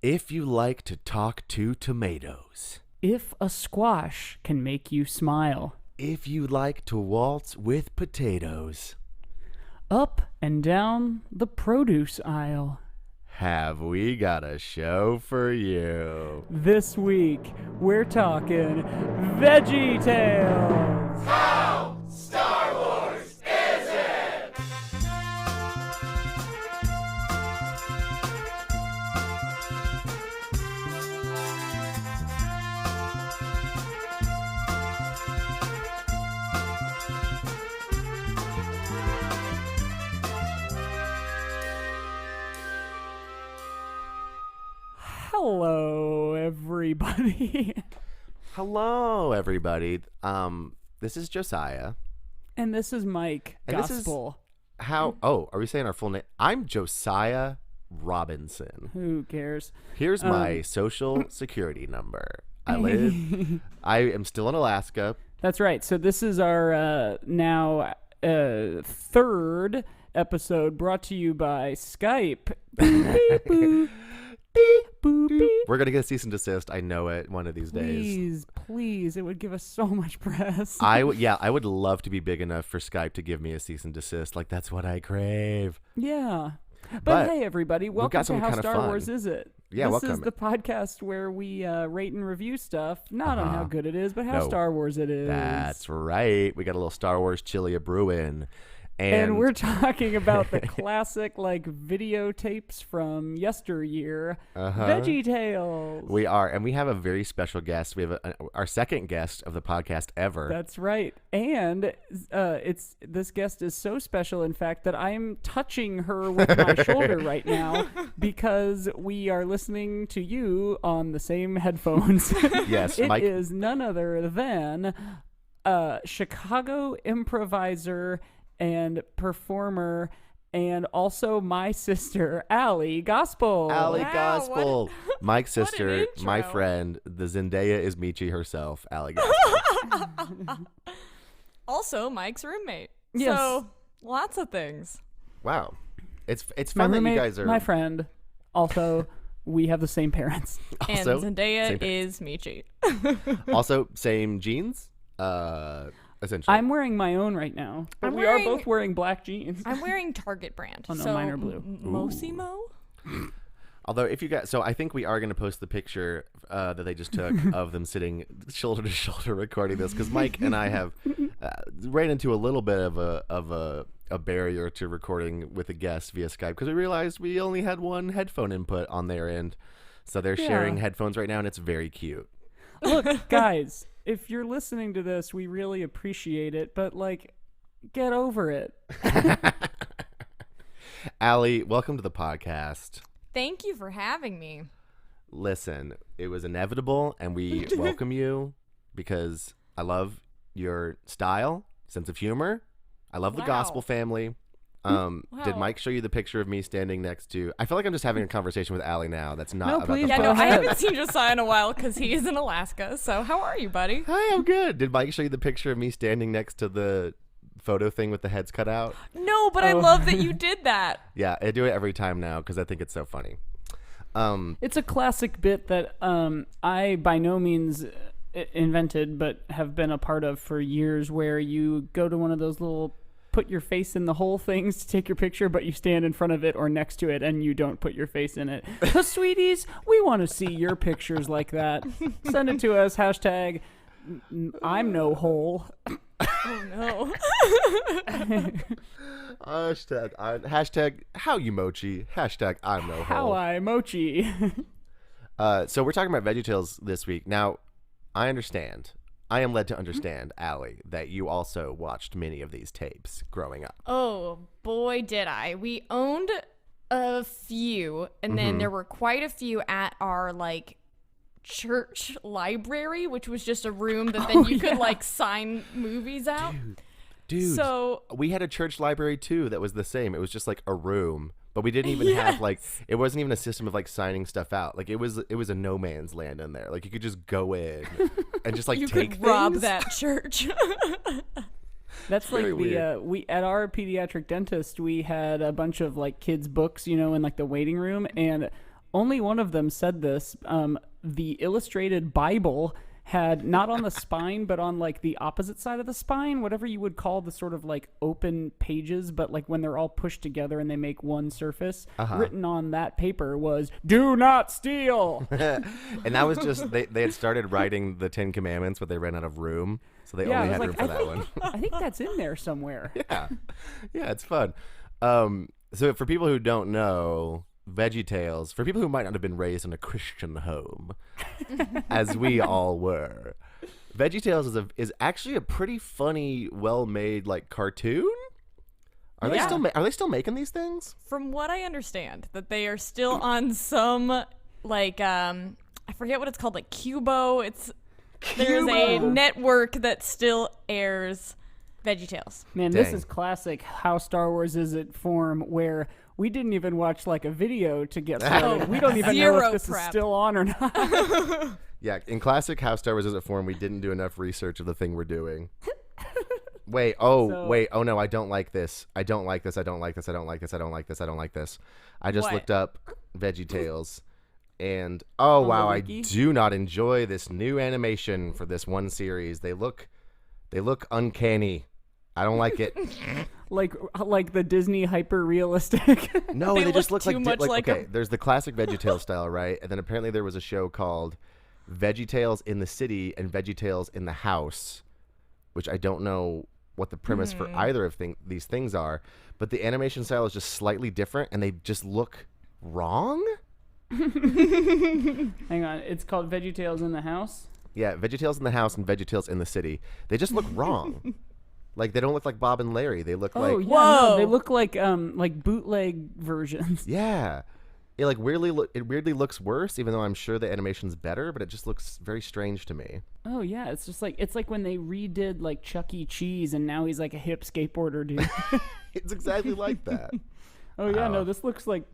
If you like to talk to tomatoes. If a squash can make you smile. If you like to waltz with potatoes. Up and down the produce aisle. Have we got a show for you? This week, we're talking Veggie Tales. How Star Wars is it? Hello, everybody. Hello, everybody. This is Josiah. And this is Mike And this is Gospel. are we saying our full name? I'm Josiah Robinson. Who cares? Here's my social security number. I am still in Alaska. That's right. So this is our now third episode brought to you by Skype. Beep, boop. Beep, boop, beep. We're going to get a cease and desist. I know it one of these days. Please. It would give us so much press. I would love to be big enough for Skype to give me a cease and desist. Like, that's what I crave. Yeah. But hey, everybody, welcome to How Star fun. Wars Is It? Yeah, this welcome. is the podcast where we rate and review stuff, not on how good it is, but how No. Star Wars it is. That's right. We got a little Star Wars chili a brewing. And we're talking about the classic, videotapes from yesteryear, Veggie Tales. We are, and we have a very special guest. We have our second guest of the podcast ever. That's right. And this guest is so special, in fact, that I'm touching her with my shoulder right now because we are listening to you on the same headphones. Yes, It Mike is none other than Chicago improviser and performer, and also my sister, Allie Gospel. Allie Wow, Gospel. Mike's what an sister, intro. my friend, the Zendaya is Michi herself, Allie Gospel. Also, Mike's roommate. Yes. So, lots of things. Wow. It's My fun that roommate, you guys are my friend. Also, we have the same parents. also, And Zendaya same is Michi. also same jeans. Essentially. I'm wearing my own right now, but I'm we are wearing- both wearing black jeans. I'm wearing Target brand. Oh, no, so mine are blue. Mosimo? Although, if you guys, so I think we are going to post the picture that they just took of them sitting shoulder to shoulder recording this, because Mike and I have ran into a little bit of a barrier to recording with a guest via Skype, because we realized we only had one headphone input on their end, so they're sharing headphones right now, and it's very cute. Look, guys, if you're listening to this, we really appreciate it, but get over it. Allie, welcome to the podcast. Thank you for having me. Listen, it was inevitable, and we welcome you because I love your style, sense of humor. I love the Wow. Gospel family. Did Wow. Mike show you the picture of me standing next to? I feel like I'm just having a conversation with Allie now. That's not No, about please the Yeah, Go no, I ahead. haven't seen Josiah in a while because he is in Alaska. So, how are you, buddy? Hi, I'm good. Did Mike show you the picture of me standing next to the photo thing with the heads cut out? No, but I love that you did that. Yeah, I do it every time now because I think it's so funny. It's a classic bit that I by no means invented, but have been a part of for years, where you go to one of those little put your face in the hole things to take your picture, but you stand in front of it or next to it and you don't put your face in it. So, sweeties, we want to see your pictures like that. Send it to us. Hashtag I'm no hole. Oh, no. Hashtag how you mochi. Hashtag I'm no How hole. I mochi. So we're talking about VeggieTales this week. Now, I am led to understand, Allie, that you also watched many of these tapes growing up. Oh, boy, did I. We owned a few, and then there were quite a few at our, church library, which was just a room that then you could, sign movies out. Dude, So, we had a church library, too, that was the same. It was just, a room. But we didn't even have it wasn't even a system of signing stuff out. It was a no man's land in there. You could just go in and just you take could rob things. that church. That's Very like the weird. we at our pediatric dentist we had a bunch of kids books, in the waiting room, and only one of them said this. The illustrated Bible had not on the spine, but on like the opposite side of the spine, whatever you would call the sort of like open pages, but like when they're all pushed together and they make one surface, written on that paper was "Do not steal." And that was just they had started writing the 10 Commandments, but they ran out of room, so they only had room for that one. I think that's in there somewhere. Yeah, it's fun. So for people who don't know, VeggieTales, for people who might not have been raised in a Christian home, as we all were, VeggieTales is actually a pretty funny, well-made like cartoon. Are they still making these things? From what I understand, that they are still on some like I forget what it's called, like Cubo. There's a network that still airs VeggieTales. Man, Dang. This is classic How Star Wars Is It form, where we didn't even watch like a video to get started. We don't even know if this is still on or not. Yeah, in classic How Star Wars Is It form, we didn't do enough research of the thing we're doing. Wait, oh no, I don't like this. I don't like this. I don't like this. I don't like this. I don't like this. I don't like this. I just looked up VeggieTales, and wow, I do not enjoy this new animation for this one series. They look uncanny. I don't like it. like the Disney hyper realistic. No, they just look too much like okay, there's the classic VeggieTales style, right? And then apparently there was a show called VeggieTales in the City and VeggieTales in the House, which I don't know what the premise for either of these things are, but the animation style is just slightly different and they just look wrong. Hang on, it's called VeggieTales in the House? Yeah, VeggieTales in the House and VeggieTales in the City. They just look wrong. Like they don't look like Bob and Larry. They look like whoa. No, they look like bootleg versions. Yeah. It weirdly looks worse, even though I'm sure the animation's better, but it just looks very strange to me. Oh yeah, it's just like when they redid like Chuck E. Cheese and now he's like a hip skateboarder dude. It's exactly like that. Oh yeah, no, this looks like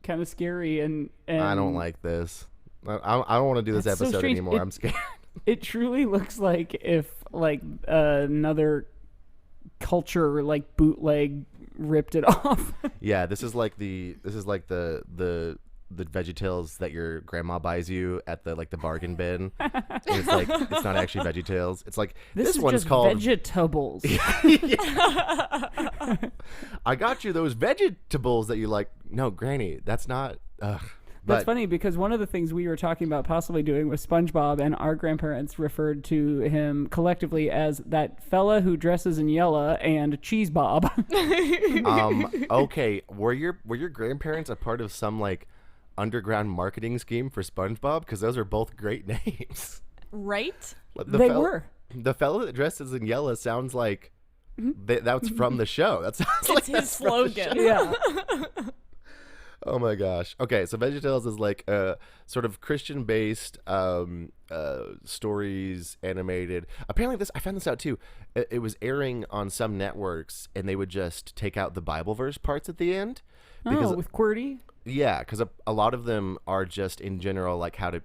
kind of scary and I don't like this. I don't want to do this episode so anymore. I'm scared. It truly looks like if like another culture like bootleg ripped it off. Yeah, this is like the VeggieTales that your grandma buys you at the bargain bin. And it's like it's not actually VeggieTales. It's like this one's just called Vegetables. I got you those vegetables that you like. No, Granny, that's not. That's funny because one of the things we were talking about possibly doing with SpongeBob, and our grandparents referred to him collectively as that fella who dresses in yellow and Cheese Bob. Okay, were your grandparents a part of some like underground marketing scheme for SpongeBob? Because those are both great names. Right? They were. The fellow that dresses in yellow sounds like that's from the show. That sounds like his slogan. Yeah. Oh my gosh. Okay, so VeggieTales is like a sort of Christian-based stories animated. Apparently I found this out too. It was airing on some networks, and they would just take out the Bible verse parts at the end. Because, with QWERTY? Yeah, because a lot of them are just in general like how to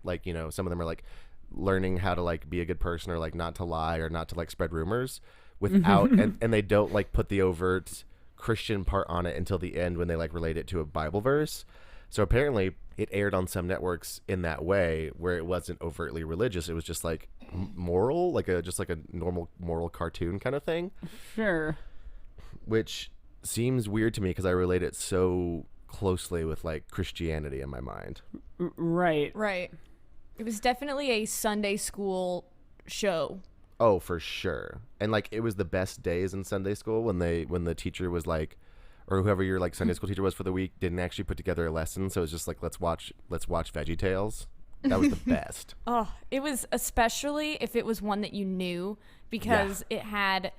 some of them are like learning how to like be a good person or like not to lie or not to like spread rumors without and they don't like put the overt Christian part on it until the end when they like relate it to a Bible verse. So apparently it aired on some networks in that way where it wasn't overtly religious. It was just like moral, like a normal moral cartoon kind of thing. Sure. Which seems weird to me because I relate it so closely with like Christianity in my mind. Right. It was definitely a Sunday school show. Oh, for sure. And like it was the best days in Sunday school when the teacher was like, or whoever your like Sunday school teacher was for the week didn't actually put together a lesson, so it was just like let's watch VeggieTales. That was the best. Oh, it was, especially if it was one that you knew, because it had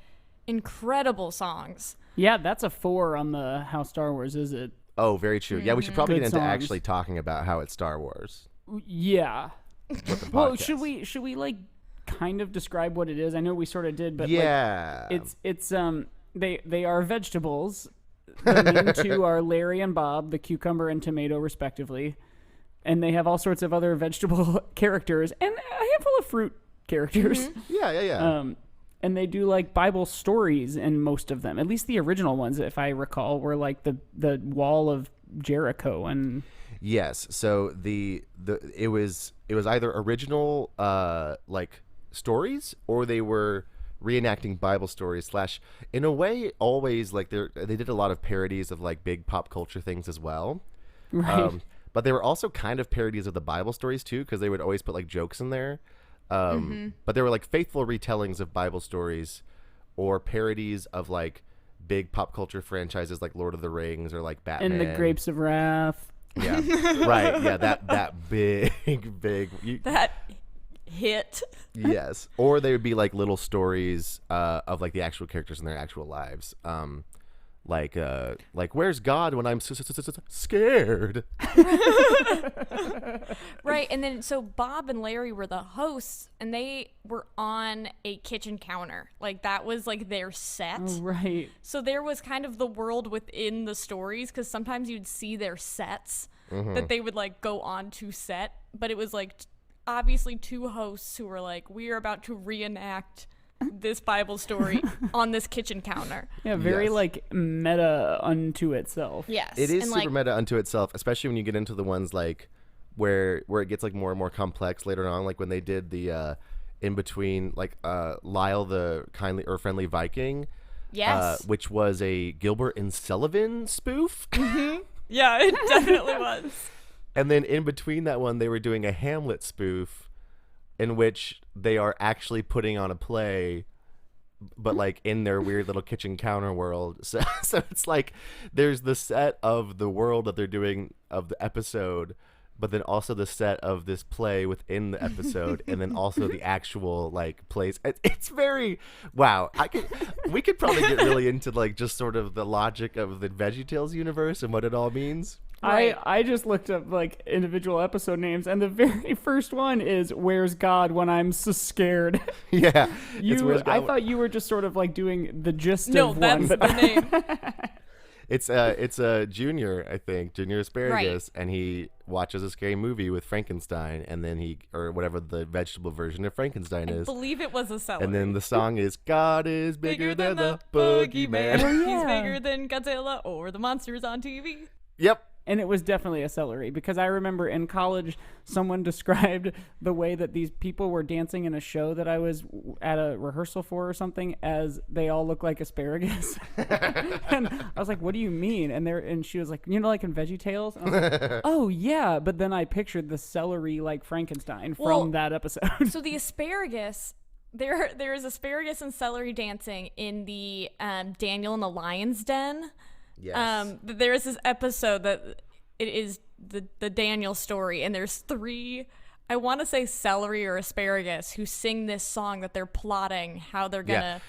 incredible songs. Yeah, that's a 4 on the How Star Wars Is It. Oh, very true. Yeah, we should probably Good get into songs. actually talking about how it's Star Wars. Yeah. With the Well, podcast. should we like kind of describe what it is? I know we sort of did, but yeah, like, it's they are vegetables. The main two are Larry and Bob, the cucumber and tomato respectively, and they have all sorts of other vegetable characters and a handful of fruit characters. Yeah. And they do like Bible stories in most of them. At least the original ones, if I recall, were like the wall of Jericho and Yes. So it was either original like stories, or they were reenacting Bible stories / in a way always like they did a lot of parodies of like big pop culture things as well. right. But they were also kind of parodies of the Bible stories too, because they would always put like jokes in there. But they were like faithful retellings of Bible stories, or parodies of like big pop culture franchises like Lord of the Rings or like Batman. And the Grapes of Wrath. Yeah, right. Yeah, that big That hit. Yes, or they would be like little stories of like the actual characters in their actual lives. Like where's God when I'm scared? Right, and then so Bob and Larry were the hosts, and they were on a kitchen counter. Like that was like their set. Oh, right. So there was kind of the world within the stories, because sometimes you'd see their sets that they would like go on to set, but it was like obviously two hosts who were like, we are about to reenact this Bible story on this kitchen counter. Yeah, very Yes. like meta unto itself. Yes. It is and super like, meta unto itself, especially when you get into the ones like where it gets like more and more complex later on, like when they did the in between like Lyle the kindly or friendly Viking, yes. which was a Gilbert and Sullivan spoof. Yeah, it definitely was. And then in between that one, they were doing a Hamlet spoof in which they are actually putting on a play, but like in their weird little kitchen counter world. So it's like there's the set of the world that they're doing of the episode, but then also the set of this play within the episode, and then also the actual like plays. It's very wow. We could probably get really into like just sort of the logic of the VeggieTales universe and what it all means. Right. I just looked up like individual episode names, and the very first one is "Where's God When I'm So Scared." Yeah, it's Where's God I thought you were just sort of like doing the gist No, of that's one, but the name. It's a Junior, I think, Junior Asparagus, and he watches a scary movie with Frankenstein, and then or whatever the vegetable version of Frankenstein I is. believe it was a celery. And then the song is God is bigger than the boogeyman. Oh, He's yeah. bigger than Godzilla or the monsters on TV. Yep. And it was definitely a celery, because I remember in college someone described the way that these people were dancing in a show that I was at a rehearsal for or something as they all look like asparagus. And I was like, what do you mean? And she was like, you know, like in Veggie Tales? And I was like, oh yeah, but then I pictured the celery like Frankenstein from that episode. So the asparagus, there is asparagus and celery dancing in the Daniel and the Lion's Den. Yes. There is this episode that it is the Daniel story, and there's three, I want to say celery or asparagus, who sing this song that they're plotting how they're gonna.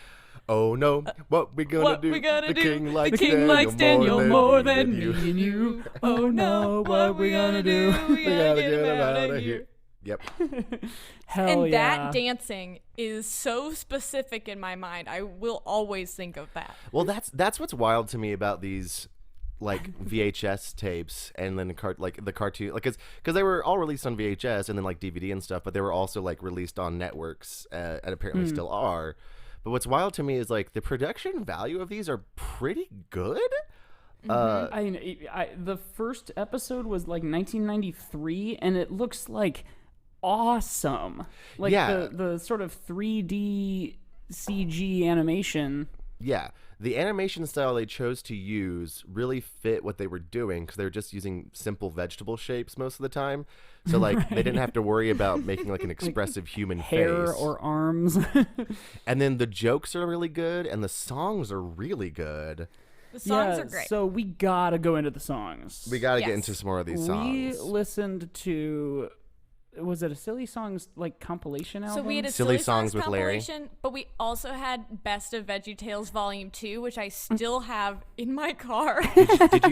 Oh no, what we gonna What do? we gonna the do? King likes The king likes Daniel more than me and you. Oh no, what we gonna do? We gotta get him out of here. Yep. Hell And yeah. that dancing is so specific in my mind. I will always think of that. Well, that's what's wild to me about these like VHS tapes, and then the cartoon, like because they were all released on VHS and then like DVD and stuff, but they were also like released on networks and apparently still are. But what's wild to me is like the production value of these are pretty good. The first episode was like 1993, and it looks like awesome. Like Yeah. the sort of 3D CG animation. Yeah, the animation style they chose to use really fit what they were doing, because they were just using simple vegetable shapes most of the time. So like they didn't have to worry about making like an expressive human Hair face. or arms. And then the jokes are really good, and the songs are really good. The songs are great. So we gotta go into the songs. We got to get Yes. into some more of these We songs. listened to, was it a Silly Songs like compilation album? So we had a Silly Silly Songs Songs with Larry. compilation, but we also had Best of VeggieTales Volume 2, which I still have in my car. Did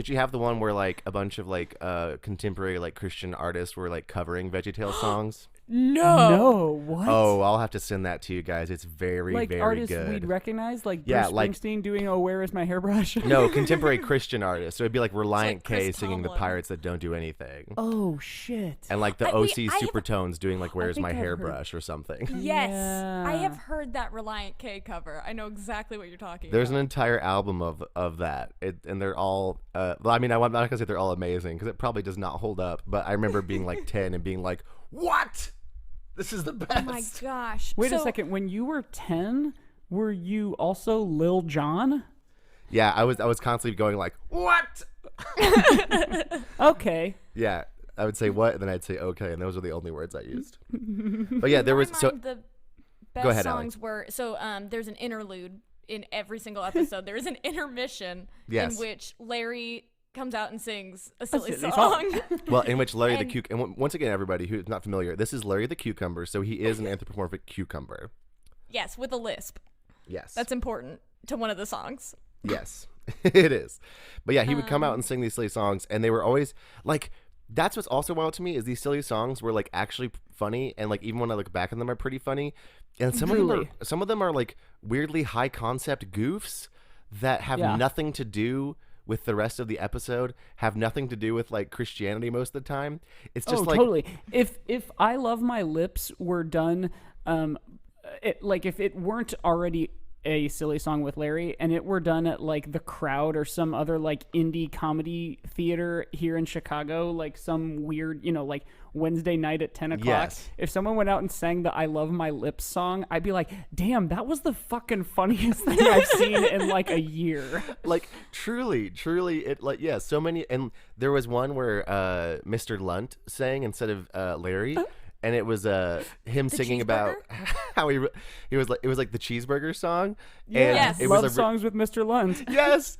you have the one where like a bunch of like contemporary like Christian artists were like covering VeggieTales songs? No, what? Oh, I'll have to send that to you guys. It's very, like very artists good. we'd recognize, like Yeah, Bruce like- Springsteen doing "Oh, Where Is My Hairbrush"? No, contemporary Christian artists. So it'd be like Reliant like Chris K singing Tomlin. The Pirates That Don't Do Anything. Oh shit! And like the Wait, OC I have- Supertones doing like Where's think My I've heard- Hairbrush or something. Yes, I Yeah. have heard that Reliant K cover. I know exactly what you're talking There's an about. entire album of that, and they're all. Well, I mean, I'm not gonna say they're all amazing because it probably does not hold up. But I remember being like 10 and being like, "What? This is the best." Oh my gosh! Wait a So- second. When you were 10, were you also Lil Jon? Yeah, I was constantly going like, "What?" Okay. Yeah, I would say what, and then I'd say okay, and those are the only words I used. But yeah, there was In my so. mind, the best Go ahead, Allie. songs were there's an interlude in every single episode. There is an intermission Yes. in which Larry comes out and sings a silly silly song. Well, in which Larry the And- Cucumber, and once again, everybody who's not familiar, this is Larry the Cucumber, so he is an anthropomorphic cucumber. Yes, with a lisp. Yes. That's important to one of the songs. Yes, it is. But yeah, he would come out and sing these silly songs, and they were always like, that's what's also wild to me is these silly songs were like actually funny, and like even when I look back on them, are pretty funny. And some Truly. of them are like weirdly high concept goofs that have Yeah. nothing to do with the rest of the episode, have nothing to do with like Christianity most of the time. It's just like totally. If I Love My Lips were done, if it weren't already a silly song with Larry and it were done at like the Crowd or some other like indie comedy theater here in Chicago, like some weird, like Wednesday night at 10 o'clock. Yes. If someone went out and sang the I Love My Lips song, I'd be like, damn, that was the fucking funniest thing I've seen in like a year. like truly it like yeah, so many. And there was one where Mr. Lunt sang instead of Larry, and it was him singing about how he was like, it was like the cheeseburger song. And Yes. it Love was songs with Mr. Lund. yes,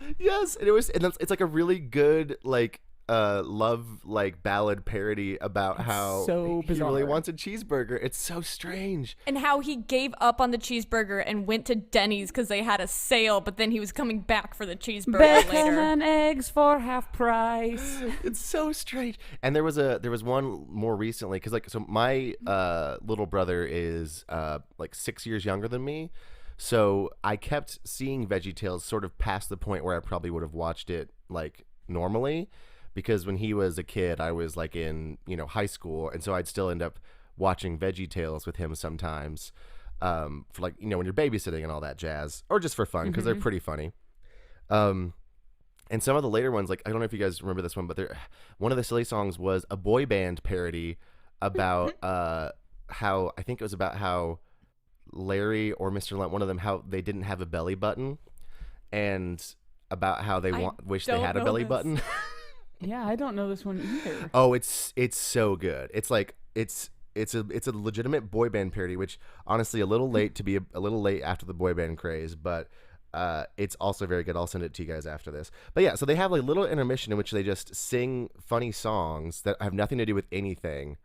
and it's like a really good like love like ballad parody about how so he really bizarre. wants a cheeseburger. It's so strange. And how he gave up on the cheeseburger and went to Denny's because they had a sale, but then he was coming back for the cheeseburger Bacon later. and eggs for half price. It's so strange. And there was one more recently because like so my little brother is like 6 years younger than me, so I kept seeing VeggieTales sort of past the point where I probably would have watched it like normally, because when he was a kid I was like in high school, and so I'd still end up watching VeggieTales with him sometimes for like when you're babysitting and all that jazz, or just for fun because they're pretty funny. And some of the later ones, like I don't know if you guys remember this one, but one of the silly songs was a boy band parody about how I think it was about how Larry or Mr. Lunt, one of them, how they didn't have a belly button, and about how they wish they don't had a know belly this. button. Yeah, I don't know this one either. Oh, it's so good. It's like it's a legitimate boy band parody, which honestly a little late to be a little late after the boy band craze, but it's also very good. I'll send it to you guys after this. But yeah, so they have like little intermission in which they just sing funny songs that have nothing to do with anything,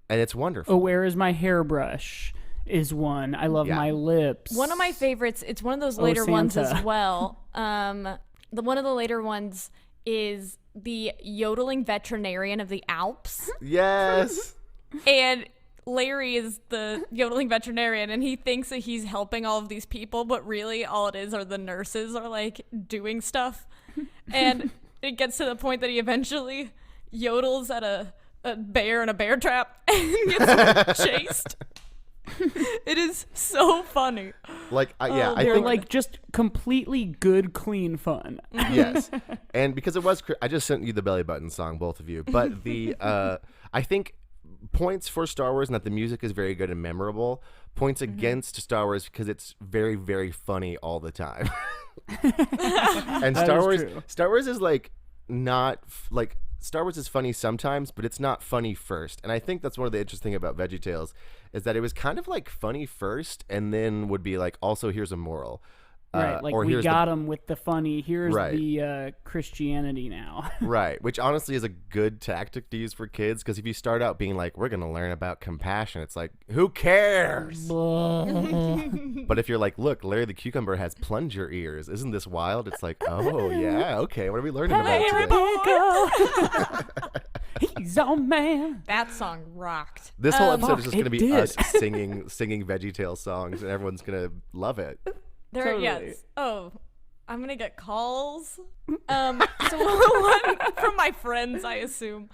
and it's wonderful. Oh, Where Is My Hairbrush is one. I Love Yeah. My Lips. One of my favorites, it's one of those later ones Santa. as well. One of the later ones is the yodeling veterinarian of the Alps. Yes. And Larry is the yodeling veterinarian, and he thinks that he's helping all of these people, but really all it is are the nurses are like doing stuff. And it gets to the point that he eventually yodels at a bear in a bear trap and gets chased. It is so funny. Like yeah, I They're think like just completely good, clean fun. yes. And because it was, I just sent you the belly button song, both of you. But the I think points for Star Wars and that the music is very good and memorable. Points against Star Wars because it's very, very funny all the time. And That Star is Wars, true. Star Wars is like not like Star Wars is funny sometimes, but it's not funny first. And I think that's one of the interesting about VeggieTales is that it was kind of like funny first, and then would be like, also here's a moral. Right, like or we here's got him with the funny. Here's Right. the Christianity now. Right, which honestly is a good tactic to use for kids, because if you start out being like, we're going to learn about compassion, it's like, who cares? But if you're like, look, Larry the Cucumber has plunger ears. Isn't this wild? It's like, oh, yeah, okay, what are we learning about today? He's all man. That song rocked. This whole episode is just going to be did. us singing Veggie Tales songs, and everyone's going to love it. Totally. Yes. Oh, I'm gonna get calls. So one from my friends, I assume.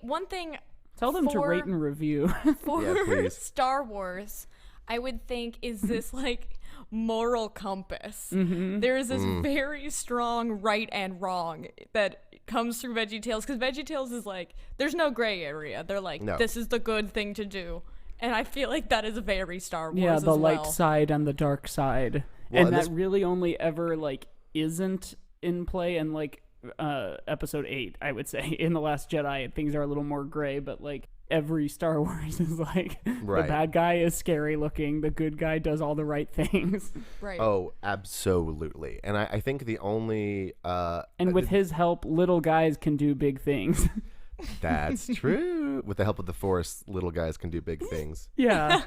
One thing. Tell them to rate and review. For Yeah, please. Star Wars, I would think is this like moral compass. Mm-hmm. There is this very strong right and wrong that comes through VeggieTales, because VeggieTales is like, there's no gray area. They're like, this is the good thing to do. And I feel like that is very Star Wars. Yeah, the as light well. side and the dark side. Well, and that really only ever like isn't in play in like episode 8, I would say. In The Last Jedi, things are a little more gray, but like every Star Wars is like the bad guy is scary looking, the good guy does all the right things. Right. Oh, absolutely. And I think the only and with his help, little guys can do big things. That's true. With the help of the Force, little guys can do big things. Yeah.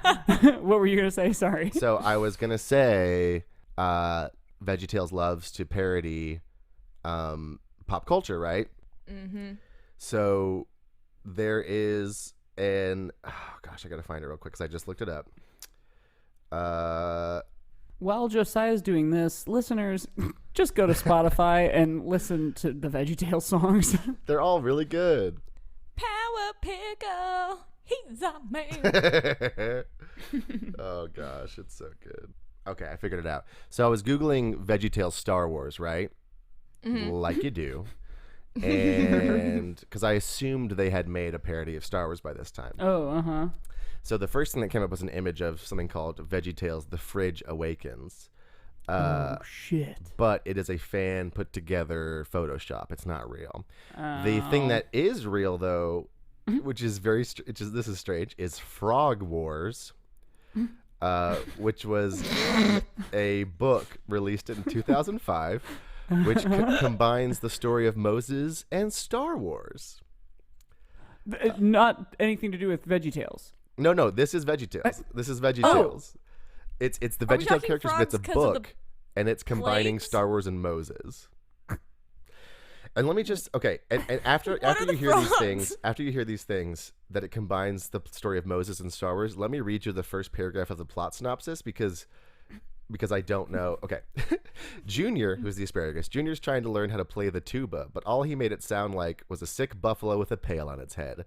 What were you gonna say? Sorry. So I was gonna say, VeggieTales loves to parody pop culture, right? Mm-hmm. So there is I gotta find it real quick because I just looked it up. While Josiah's doing this, listeners, just go to Spotify and listen to the VeggieTales songs. They're all really good. Power Pickle, he's a man. Oh gosh, it's so good. Okay, I figured it out. So I was Googling VeggieTales Star Wars, right? Like you do. And because I assumed they had made a parody of Star Wars by this time. Oh, uh-huh. So the first thing that came up was an image of something called VeggieTales: The Fridge Awakens. Oh, shit. But it is a fan put together Photoshop. It's not real. The thing that is real, though, which is this is strange, is Frog Wars, which was a book released in 2005, which combines the story of Moses and Star Wars. Not anything to do with VeggieTales. No, this is VeggieTales. This is VeggieTales. It's the Are we VeggieTales talking characters, but it's a frogs 'cause of the book, and it's combining plagues? Star Wars and Moses. And let me just and after are you the hear these frogs? things, that it combines the story of Moses and Star Wars, let me read you the first paragraph of the plot synopsis because I don't know. Okay. Junior, who's the asparagus, Junior's trying to learn how to play the tuba, but all he made it sound like was a sick buffalo with a pail on its head.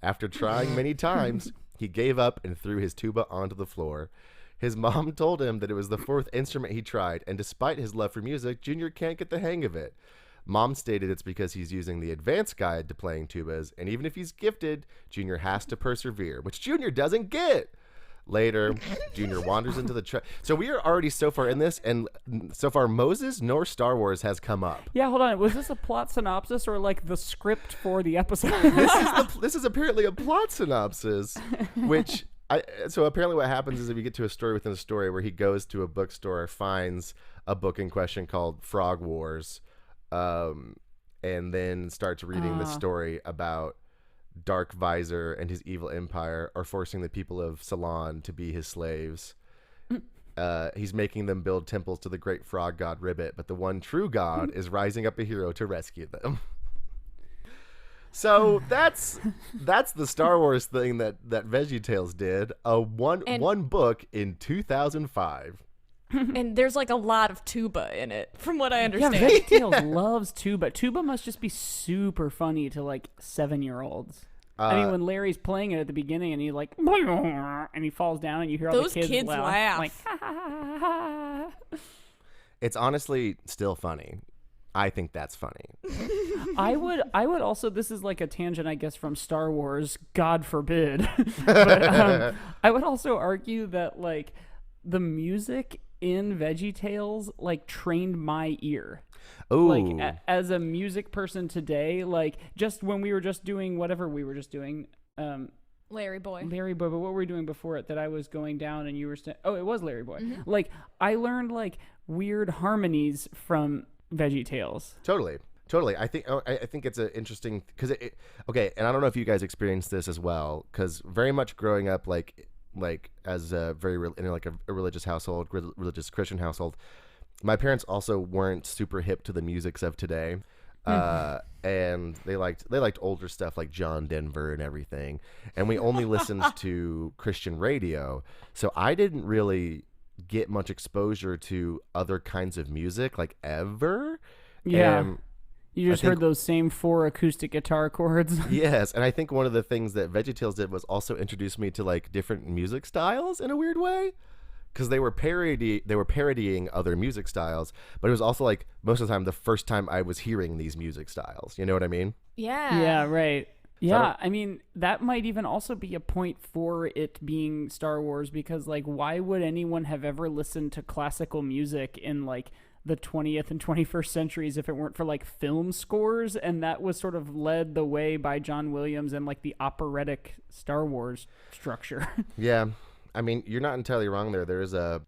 After trying many times, he gave up and threw his tuba onto the floor. His mom told him that it was the 4th instrument he tried, and despite his love for music, Junior can't get the hang of it. Mom stated it's because he's using the advanced guide to playing tubas, and even if he's gifted, Junior has to persevere, which Junior doesn't get. Later, Junior wanders into the so we are already so far in this, and so far Moses nor Star Wars has come up. Yeah, hold on. Was this a plot synopsis or like the script for the episode? This is apparently a plot synopsis, which so apparently what happens is if you get to a story within a story where he goes to a bookstore, finds a book in question called Frog Wars, and then starts reading the story about Dark Visor and his evil empire are forcing the people of Ceylon to be his slaves. He's making them build temples to the great frog god Ribbit, but the one true god is rising up a hero to rescue them. So that's the Star Wars thing that VeggieTales did. One book in 2005. And there's like a lot of tuba in it, from what I understand. Yeah, VeggieTales loves tuba. Tuba must just be super funny to like 7-year-olds. I mean, when Larry's playing it at the beginning and he like, and he falls down and you hear all Those the kids laugh. like, ha, ha, ha, ha. It's honestly still funny. I think that's funny. I would also, this is like a tangent, I guess, from Star Wars, God forbid. But I would also argue that like the music in VeggieTales like trained my ear. Ooh. Like as a music person today, like just when we were just doing whatever we were just doing, Larry Boy. but what were we doing before it that I was going down and you were it was Larry Boy. Mm-hmm. Like I learned like weird harmonies from VeggieTales. Totally. I think it's an interesting because okay, and I don't know if you guys experienced this as well, because very much growing up like as a in like a religious household, religious Christian household, my parents also weren't super hip to the musics of today. And they liked older stuff like John Denver and everything. And we only listened to Christian radio, so I didn't really get much exposure to other kinds of music like ever. Yeah. And You just heard those same 4 acoustic guitar chords. Yes, and I think one of the things that VeggieTales did was also introduce me to like different music styles in a weird way, because they were parodying other music styles, but it was also like most of the time the first time I was hearing these music styles. You know what I mean? Yeah. Yeah, right. Yeah, I mean, that might even also be a point for it being Star Wars, because like why would anyone have ever listened to classical music in like the 20th and 21st centuries if it weren't for like film scores? And that was sort of led the way by John Williams and like the operatic Star Wars structure. Yeah. I mean, you're not entirely wrong there. So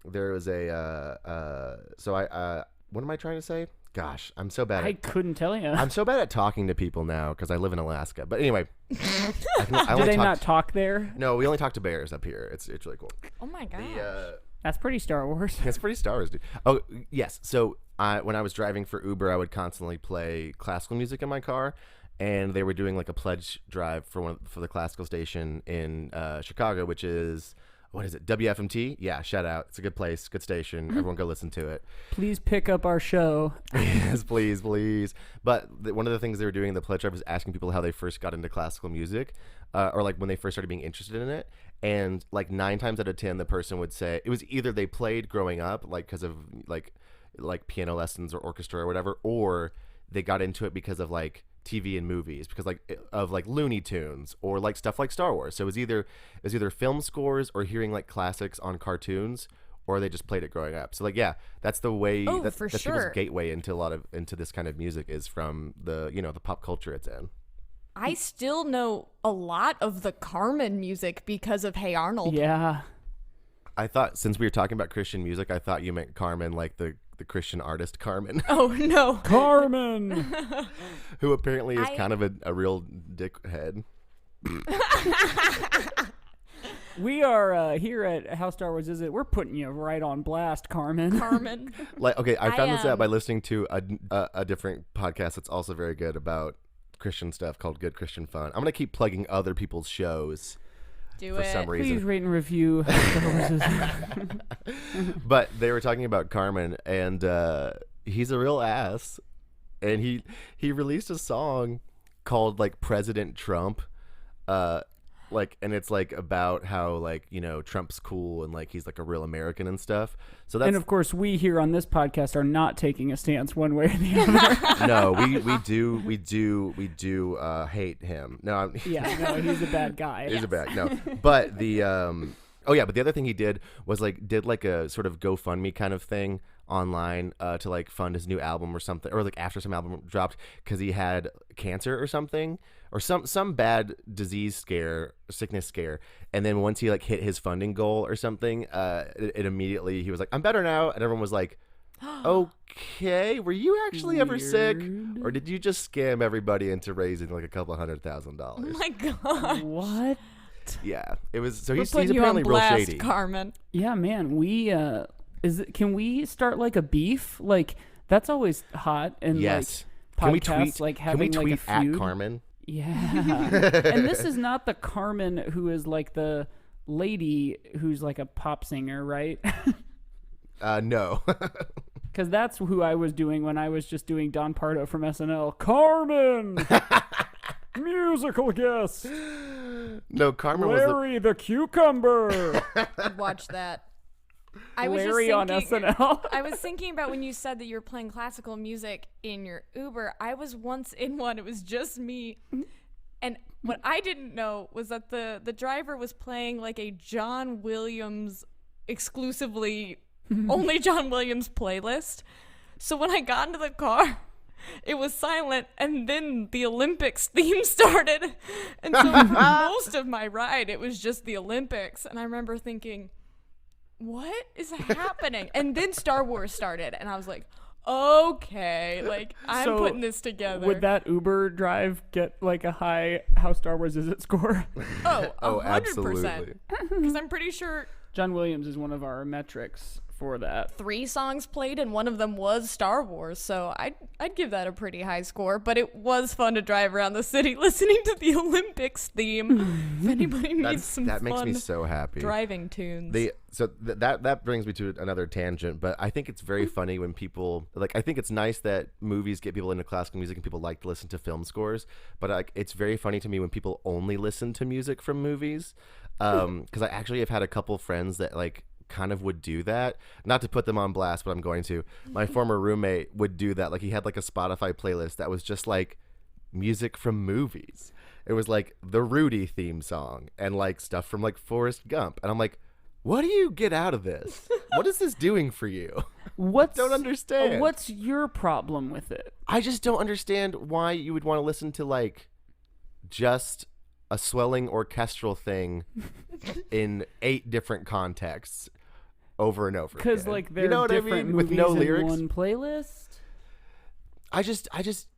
what am I trying to say? Gosh, I'm so bad. I couldn't tell you. I'm so bad at talking to people now because I live in Alaska. But anyway, Do they not talk there? No, we only talk to bears up here. It's really cool. Oh my god. That's pretty Star Wars. It's pretty Star Wars, dude. Oh yes. So when I was driving for Uber, I would constantly play classical music in my car, and they were doing like a pledge drive for the classical station in Chicago, which is. What is it? WFMT? Yeah, shout out. It's a good place, good station. Everyone go listen to it. Please pick up our show. Yes, please, please. But one of the things they were doing in the pledge drive was asking people how they first got into classical music, or like when they first started being interested in it. And like 9 times out of 10, the person would say it was either they played growing up, like because of like piano lessons or orchestra or whatever, or they got into it because of like TV and movies, because of Looney Tunes or like stuff like Star Wars. So it was either film scores or hearing like classics on cartoons, or they just played it growing up. So like, yeah, that's the way that's people's gateway into this kind of music is from the pop culture it's in. I still know a lot of the Carmen music because of Hey Arnold. Yeah. I thought, since we were talking about Christian music, I thought you meant Carmen, like the Christian artist Carmen. Oh, no. Carmen! Who apparently is kind of a real dickhead. We are here at How Star Wars Is It? We're putting you right on blast, Carmen. Carmen. I found this out by listening to a different podcast that's also very good about Christian stuff called Good Christian Fun. I'm going to keep plugging other people's shows. For some reason. Please rate and review How Star Wars Is It. But they were talking about Carmen, and he's a real ass. And he released a song called like President Trump, and it's like about how Trump's cool and like he's like a real American and stuff. So that's, and of course we here on this podcast are not taking a stance one way or the other. No, we do hate him. No, he's a bad guy. He's a bad but the but the other thing he did was did a sort of GoFundMe kind of thing online to like fund his new album or something, or like after some album dropped, because he had cancer or something, or some bad sickness scare, and then once he like hit his funding goal or something, it immediately he was like, I'm better now, and everyone was like, okay, were you actually ever sick, or did you just scam everybody into raising like a couple $100,000? Oh my god. What? Yeah, it was. So he's putting apparently you on blast, real shady. Carmen. Yeah, man. Can we start like a beef? Like that's always hot. And yes. Like can we podcasts, tweet? like Can we having tweet like a feud? at Carmen? Yeah. And this is not the Carmen who is like the lady who's like a pop singer, right? No. Because that's who I was doing when I was just doing Don Pardo from SNL. Carmen! Musical guest! No, Carmen Larry the Cucumber! I'd watch that. Larry on SNL. I was thinking about when you said that you were playing classical music in your Uber. I was once in one. It was just me. And what I didn't know was that the driver was playing like a John Williams exclusively, only John Williams playlist. So when I got into the car, it was silent, and then the Olympics theme started. And so for most of my ride, it was just the Olympics. And I remember thinking, what is happening? And then Star Wars started, and I was like, okay, like I'm putting this together. Would that Uber drive get like a high How Star Wars Is It score? Oh, 100%. Absolutely. Because I'm pretty sure John Williams is one of our metrics for that. 3 songs played, and one of them was Star Wars, so I'd give that a pretty high score. But it was fun to drive around the city listening to the Olympics theme. If anybody needs some that fun makes me so happy. driving tunes. That brings me to another tangent, but I think it's very funny when people I think it's nice that movies get people into classical music and people like to listen to film scores, but it's very funny to me when people only listen to music from movies, because I actually have had a couple friends that kind of would do that. Not to put them on blast, but I'm going to. My former roommate would do that. He had a Spotify playlist that was just music from movies. It was the Rudy theme song and stuff from Forrest Gump, and I'm like, what do you get out of this? What is this doing for you? Don't understand. What's your problem with it? I just don't understand why you would want to listen to just a swelling orchestral thing in 8 different contexts over and over because again. they're different movies with no in lyrics. one playlist. I just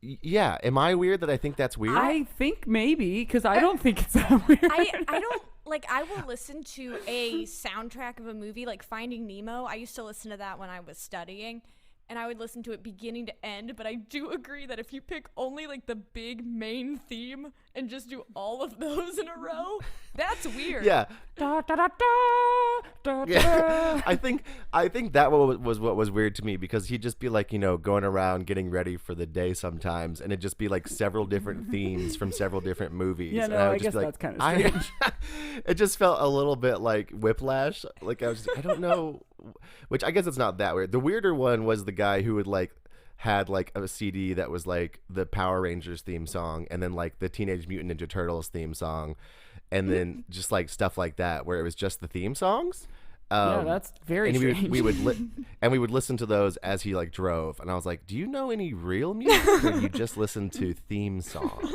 yeah. Am I weird that I think that's weird? I think maybe, because I don't think it's that weird. I don't I will listen to a soundtrack of a movie like Finding Nemo. I used to listen to that when I was studying, and I would listen to it beginning to end. But I do agree that if you pick only the big main theme and just do all of those in a row, that's weird. Yeah. Da, da, da, da, da, Yeah, da. I think that was what was weird to me, because he'd just be going around getting ready for the day sometimes, and it'd just be several different themes from several different movies. Yeah, and no, would I just guess be that's kind of strange. It just felt a little bit like Whiplash. I was I don't know, which I guess it's not that weird. The weirder one was the guy who would had a CD that was the Power Rangers theme song, and then the Teenage Mutant Ninja Turtles theme song, and then just stuff like that, where it was just the theme songs. Yeah, that's very strange. We would listen to those as he drove, and I was like, do you know any real music, or do you just listen to theme songs?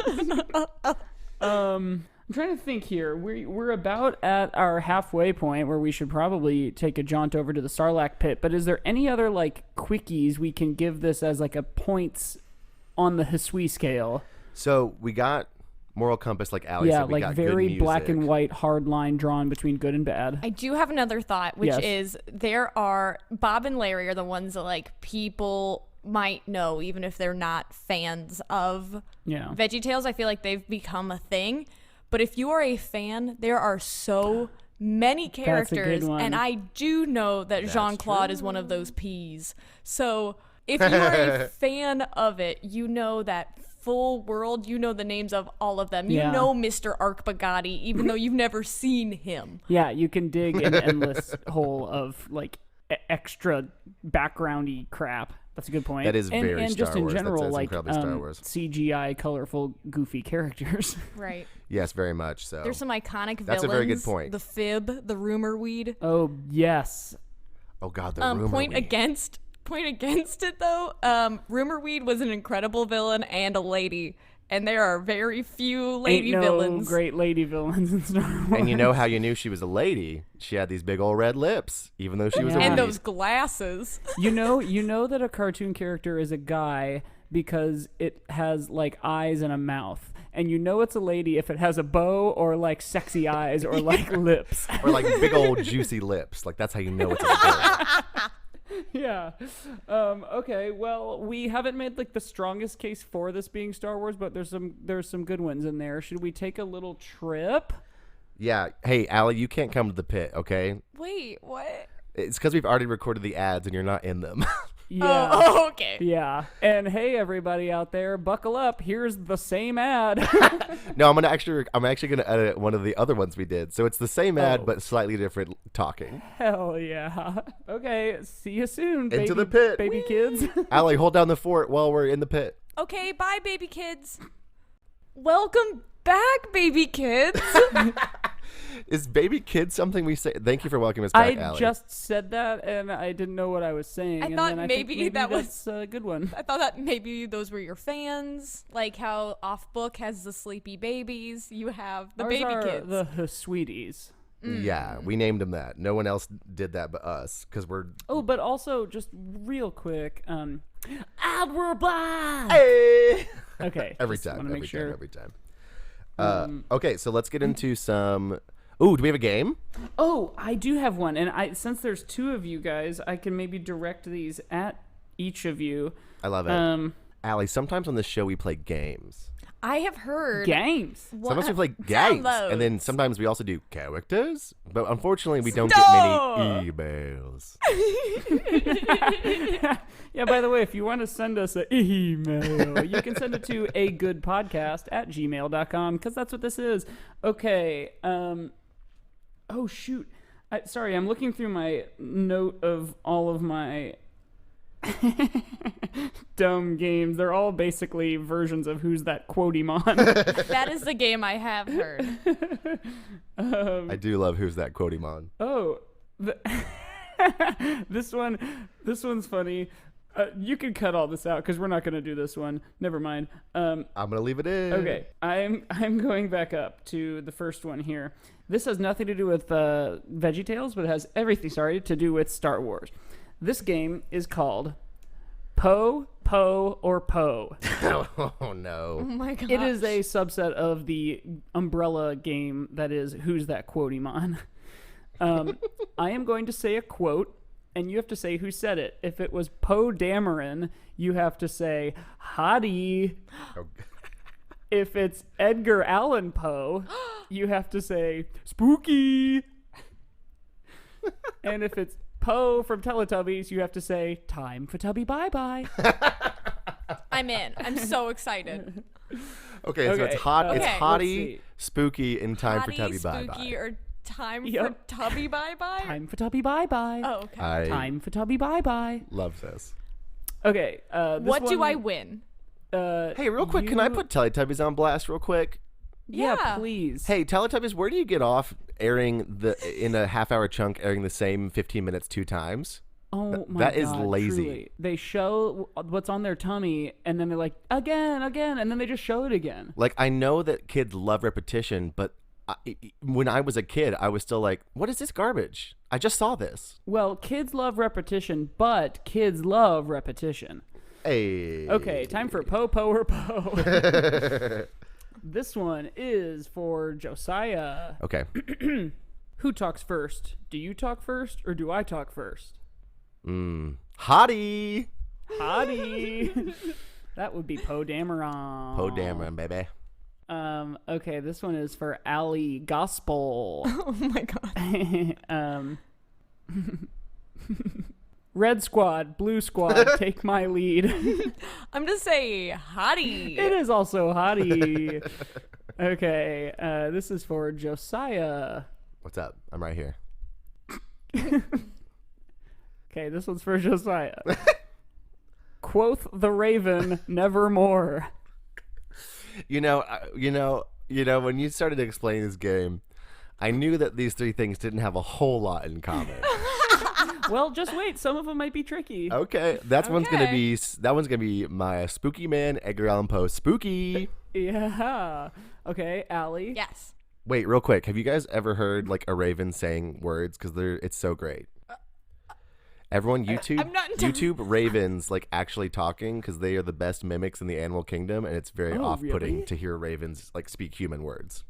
I'm trying to think here. We're about at our halfway point where we should probably take a jaunt over to the Sarlacc pit. But is there any other quickies we can give this as a points on the Hisui scale? So we got moral compass, Allie said. We got very good black and music. white hard line drawn between good and bad. I do have another thought, which Yes. is there are Bob and Larry are the ones that people might know even if they're not fans of Veggie Tales. I feel like they've become a thing. But if you are a fan, there are so many characters, one. and I do know that Jean-Claude is one of those peas. So if you are a fan of it, you know that full world, you know the names of all of them. You know Mr. Arcbagatti, even though you've never seen him. Yeah, you can dig an endless hole of extra backgroundy crap. That's a good point. That is very and Star just in Wars. general, That's incredibly Star Wars. CGI, colorful, goofy characters. Right. Yes, very much so. There's some iconic villains. That's a very good point. The Fib, the Rumor Weed. Oh yes. Oh God, the rumor Point weed. against it though. Rumor Weed was an incredible villain and a lady, and there are very few lady Ain't no villains. great lady villains in Star Wars. And you know how you knew she was a lady? She had these big old red lips, even though she was a And woman. those glasses. you know that a cartoon character is a guy because it has eyes and a mouth. And you know it's a lady if it has a bow or sexy eyes or lips. Or big old juicy lips. That's how you know it's a girl. Yeah. Okay. Well, we haven't made the strongest case for this being Star Wars, but there's some good ones in there. Should we take a little trip? Yeah. Hey, Allie, you can't come to the pit, okay? Wait, what? It's because we've already recorded the ads and you're not in them. Yeah. Oh, okay. Yeah. And hey, everybody out there, buckle up. Here's the same ad. No, I'm actually gonna edit one of the other ones we did. So it's the same ad but slightly different talking. Hell yeah. Okay. See you soon. Into the pit. baby kids. Allie, hold down the fort while we're in the pit. Okay, bye, baby kids. Welcome back, baby kids. Is baby kid something we say? Thank you for welcoming us back, I Allie. just said that and I didn't know what I was saying. I and thought then I maybe think that was- that's a good one. I thought that maybe those were your fans, like how Off Book has the sleepy babies. You have the Ours baby are kids. the sweeties. Yeah, we named them that. No one else did that but us, because we're. Oh, but also just real quick, we're back. Hey! Okay. Every just time. wanna Every make time. sure. Every time. Okay, so let's get into some. Ooh, do we have a game? Oh, I do have one, and since there's two of you guys, I can maybe direct these at each of you. I love it. Allie, sometimes on this show we play games. I have heard Games. Sometimes we play games, downloads. and then sometimes we also do characters. But unfortunately, we don't get many emails. Yeah, by the way, if you want to send us an email, you can send it to agoodpodcast@gmail.com, because that's what this is. Okay. Oh, shoot. Sorry, I'm looking through my note of all of my dumb games. They're all basically versions of Who's That Quotemon. that is the game I have heard. I do love Who's That Quotemon. Oh, this one's funny. You can cut all this out because we're not going to do this one. Never mind. I'm gonna leave it in. Okay, I'm going back up to the first one here. This has nothing to do with Veggie Tales, but it has everything, to do with Star Wars. This game is called Poe, or Poe. Oh no. Oh my god. It is a subset of the umbrella game that is Who's That Quotemon. I am going to say a quote, and you have to say who said it. If it was Poe Dameron, you have to say hottie. Oh. If it's Edgar Allan Poe, you have to say spooky. And if it's Poe from Teletubbies, you have to say time for Tubby bye-bye. I'm in. I'm so excited. Okay, so it's hot. It's Okay. hottie, spooky, and time for Hottie, Tubby Bye spooky, Bye. or time Yep. for Tubby Bye Bye? Time for Tubby bye-bye. Oh, okay. I Time for Tubby bye-bye. love this. Okay. What do I win? Hey, real quick, can I put Teletubbies on blast real quick? Yeah, Yeah. please. Hey, Teletubbies, where do you get off in a half-hour chunk airing the same 15 minutes 2 times? Oh my that is God, lazy. truly. They show what's on their tummy, and then they're like, again, and then they just show it again. Like, I know that kids love repetition, but when I was a kid, I was still like, what is this garbage? I just saw this. Well, kids love repetition, but kids love repetition. Hey. Okay, time for Poe, or Poe. This one is for Josiah. Okay. Who talks first? Do you talk first, or do I talk first? Hottie. Hottie. That would be Poe Dameron. Poe Dameron, baby. Okay, this one is for Allie Gospel. Oh my god. Red squad, blue squad, take my lead. I'm gonna say hottie. It is also hottie. Okay, this is for Josiah. What's up? I'm right here. Okay, this one's for Josiah. Quoth the raven, nevermore. You know, when you started to explain this game, I knew that these 3 things didn't have a whole lot in common. Well, just wait. Some of them might be tricky. Okay, one's gonna be my spooky man, Edgar Allan Poe. Spooky. Yeah. Okay, Allie. Yes. Wait, real quick. Have you guys ever heard like a raven saying words? Because it's so great. Everyone, YouTube, I'm not YouTube ravens like actually talking because they are the best mimics in the animal kingdom, and it's very off-putting really? to hear ravens like speak human words.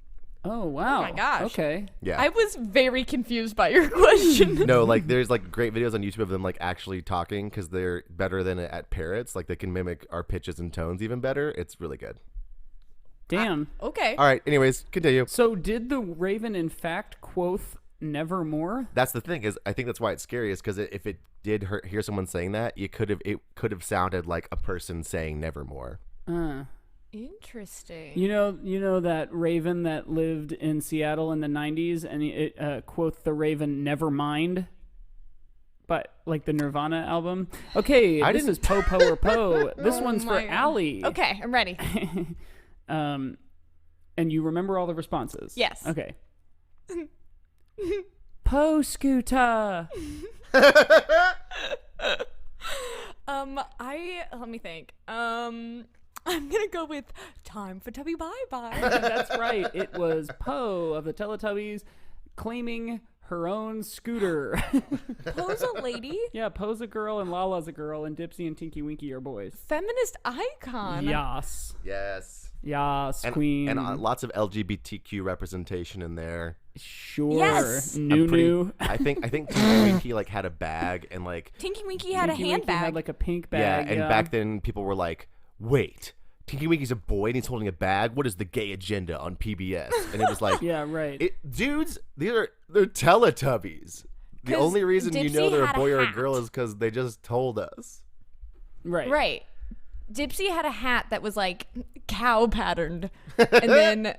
Oh, wow. Oh my gosh. Okay. Yeah. I was very confused by your question. No, like there's like great videos on YouTube of them like actually talking because they're better than at parrots. Like they can mimic our pitches and tones even better. It's really good. Damn. Okay. All right. Anyways, continue. So did the raven in fact quoth nevermore? That's the thing is I think that's why it's scary is because if it did hear someone saying that, it could have sounded like a person saying nevermore. Interesting. You know that raven that lived in Seattle in the 90s, and it quoth the raven nevermind, but like the Nirvana album. Okay, this is Poe, or Poe. This one's for God. Allie. Okay, I'm ready. And you remember all the responses? Yes. Okay. Poe Scooter. Let me think. I'm gonna go with time for Tubby Bye Bye. That's right. It was Poe of the Teletubbies claiming her own scooter. Poe's a lady, Yeah, Poe's a girl and Lala's a girl and Dipsy and Tinky Winky are boys. feminist icon. Yas. Yes. Yes, and, queen. and lots of LGBTQ representation in there. Sure. Yes. New. I think Tinky Winky like had a bag and like Tinky Winky had a Tinky Winky handbag. had like a pink bag. yeah, and back then people were like, wait, Tinky Winky's a boy and he's holding a bag. What is the gay agenda on PBS? And it was like, Yeah, right. Dudes, they're Teletubbies. The 'Cause only reason you know Dipsy they're a had a boy or a hat. girl is because they just told us. Right. Right. Dipsy had a hat that was like cow patterned. And then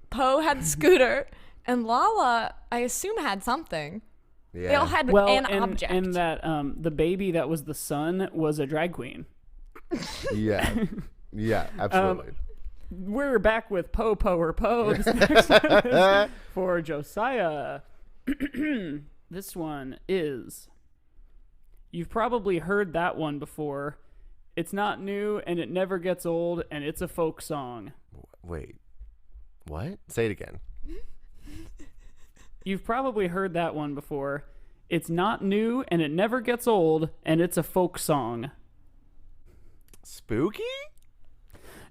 Poe had Scooter. And Lala, I assume, had something. Yeah. They all had Well, an and, object. and that the baby that was the son was a drag queen. Yeah. Yeah, absolutely. We're back with Poe or Poe. This next one is for Josiah. This one is. You've probably heard that one before. It's not new and it never gets old and it's a folk song. Wait. What? Say it again. You've probably heard that one before. It's not new and it never gets old and it's a folk song. Spooky?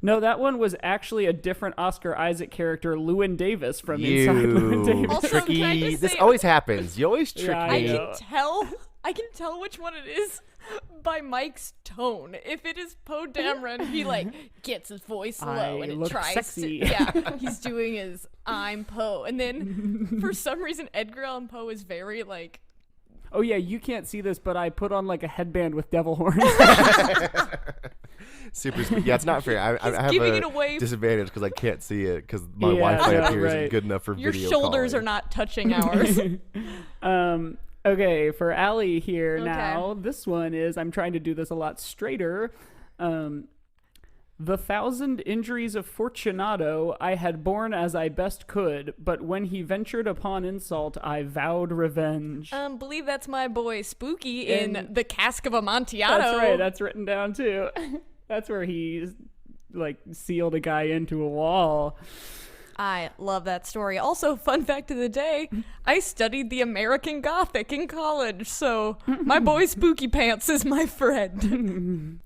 No, that one was actually a different Oscar Isaac character, Llewyn Davis from Inside Llewyn Davis. Also, can I tricky. just This say- always happens. You always trick Yeah, I me. know. I can tell which one it is by Mike's tone. If it is Poe Dameron, he like gets his voice low I and it look tries sexy. to. Yeah, he's doing his I'm Poe, and then for some reason Edgar Allan Poe is very like. Oh yeah, you can't see this, but I put on like a headband with devil horns. Super spooky. Yeah, it's not fair. I have giving a it away. disadvantage because I can't see it because my Yeah, Wi-Fi yeah, up here right. isn't good enough for Your video shoulders calling. are not touching ours. Okay, for Allie here Okay. now. This one is, I'm trying to do this a lot straighter. The 1,000 injuries of Fortunato I had borne as I best could, but when he ventured upon insult, I vowed revenge. Believe that's my boy Spooky in And- The Cask of Amontillado. That's right, that's written down too. That's where he like sealed a guy into a wall. I love that story. Also, fun fact of the day, I studied the American Gothic in college, so my boy Spooky Pants is my friend.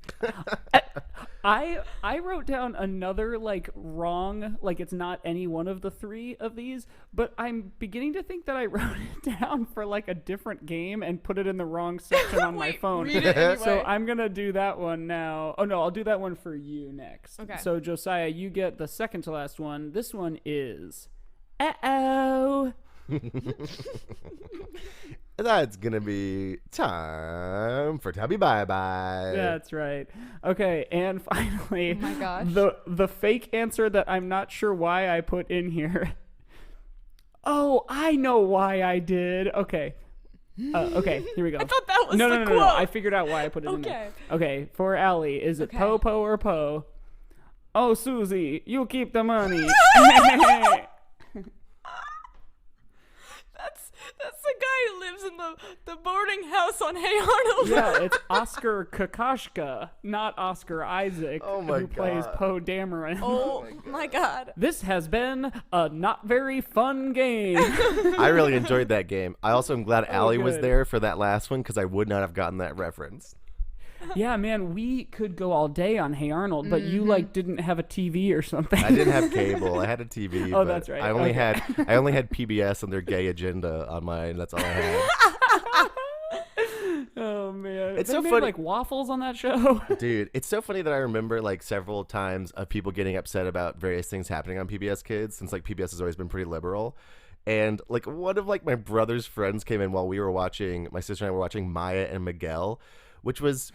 I wrote down another like wrong, like it's not any one of the three of these, but I'm beginning to think that I wrote it down for like a different game and put it in the wrong section on my Wait, phone. read it anyway. So I'm gonna do that one now. Oh no, I'll do that one for you next. Okay. So Josiah, you get the second to last one. This one is uh-oh. That's gonna be time for Tubby Bye Bye. That's right. Okay, and finally, Oh my gosh. the fake answer that I'm not sure why I put in here. Oh, I know why I did. Okay. Okay, here we go. I thought that was no, the no, quote. no. I figured out why I put it in there. Okay, for Allie, is it Okay. Poe, Poe, or Poe? Oh, Susie, you keep the money. That's the guy who lives in the boarding house on Hey Arnold. Yeah, it's Oscar Kokoschka, not Oscar Isaac, Oh my who plays God. Poe Dameron. Oh my god. This has been a not very fun game. I really enjoyed that game. I also am glad Allie was good. there for that last one because I would not have gotten that reference. Yeah, man, we could go all day on Hey Arnold, but you like didn't have a TV or something. I didn't have cable. I had a TV. Oh, but that's right. I only Okay. had PBS and their gay agenda on mine. That's all I had. Oh man, It's they so made funny- like waffles on that show. Dude, it's so funny that I remember like several times of people getting upset about various things happening on PBS Kids since like PBS has always been pretty liberal. And like one of like my brother's friends came in while we were watching, my sister and I were watching Maya and Miguel, which was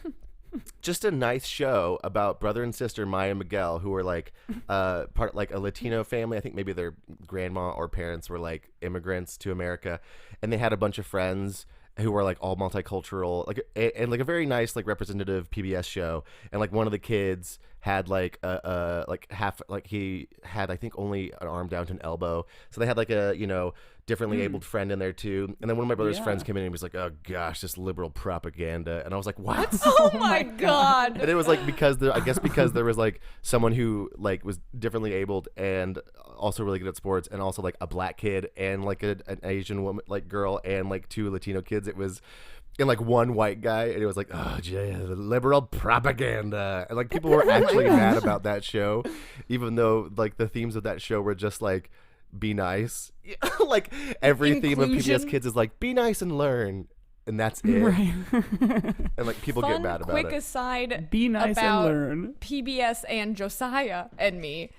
just a nice show about brother and sister Maya and Miguel, who were like part like a Latino family. I think maybe their grandma or parents were like immigrants to America, and they had a bunch of friends who were like all multicultural, like and like a very nice like representative PBS show. And like one of the kids had like a like half, like he had I think only an arm down to an elbow, so they had like a differently abled friend in there too. And then one of my brother's Yeah. friends came in and was like, oh gosh, this liberal propaganda. And I was like, what? Oh my god. And it was like because I guess because there was like someone who like was differently abled and also really good at sports, and also like a black kid and like an Asian woman like girl and like two Latino kids. It was and like one white guy, and it was like, oh, liberal propaganda, and like people were actually mad about that show, even though like the themes of that show were just like be nice. Like every theme of PBS Kids is like be nice and learn, and that's it. Right. And like people get mad about quick it. aside, be nice about and learn. PBS and Josiah and me.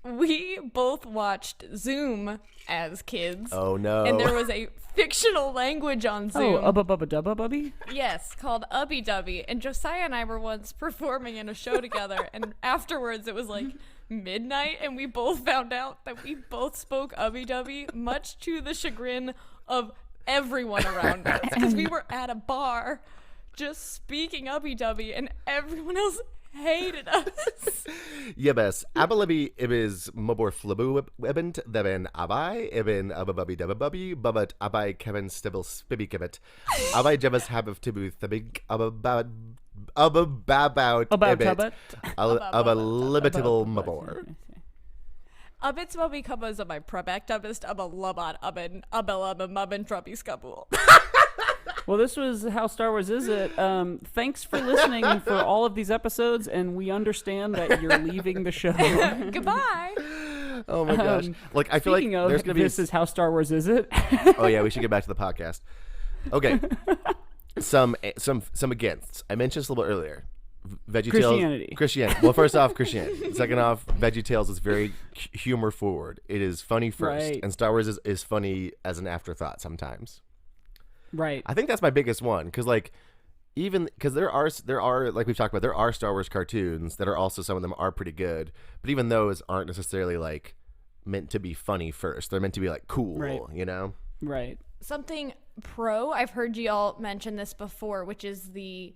We both watched Zoom as kids. Oh no! And there was a fictional language on Zoom. Oh, Ubba Bubba Dubba Bubby? Yes, called Ubby Dubby. And Josiah and I were once performing in a show together, and afterwards it was like midnight, and we both found out that we both spoke Ubby Dubby, much to the chagrin of everyone around us, because we were at a bar just speaking Ubby Dubby, and everyone else hated us. Yebes, abalabi ibis mobor flabu ebent deben abai ibn abababi debababi babat abai kevin stibble spibby kibet abai jebes habif tibu thebig ababad abababout ibit abalimitable mabor. Abits mubby cubas of my probect abist abalubot abin abelabin trubby scabul. Well, this was How Star Wars Is It? Thanks for listening for all of these episodes, and we understand that you're leaving the show. Goodbye. Oh my gosh! Like I feel like there's gonna be this is How Star Wars Is It? Oh yeah, we should get back to the podcast. Okay, some againsts. I mentioned this a little bit earlier. VeggieTales. Christianity. Well, first off, Christianity. Second off, VeggieTales is very humor forward. It is funny first, right. And Star Wars is funny as an afterthought sometimes. Right. I think that's my biggest one, because like because there are like we've talked about, there are Star Wars cartoons that are also, some of them are pretty good, but even those aren't necessarily like meant to be funny first. They're meant to be like cool, right. You know? Right. Something pro, I've heard y'all mention this before, which is the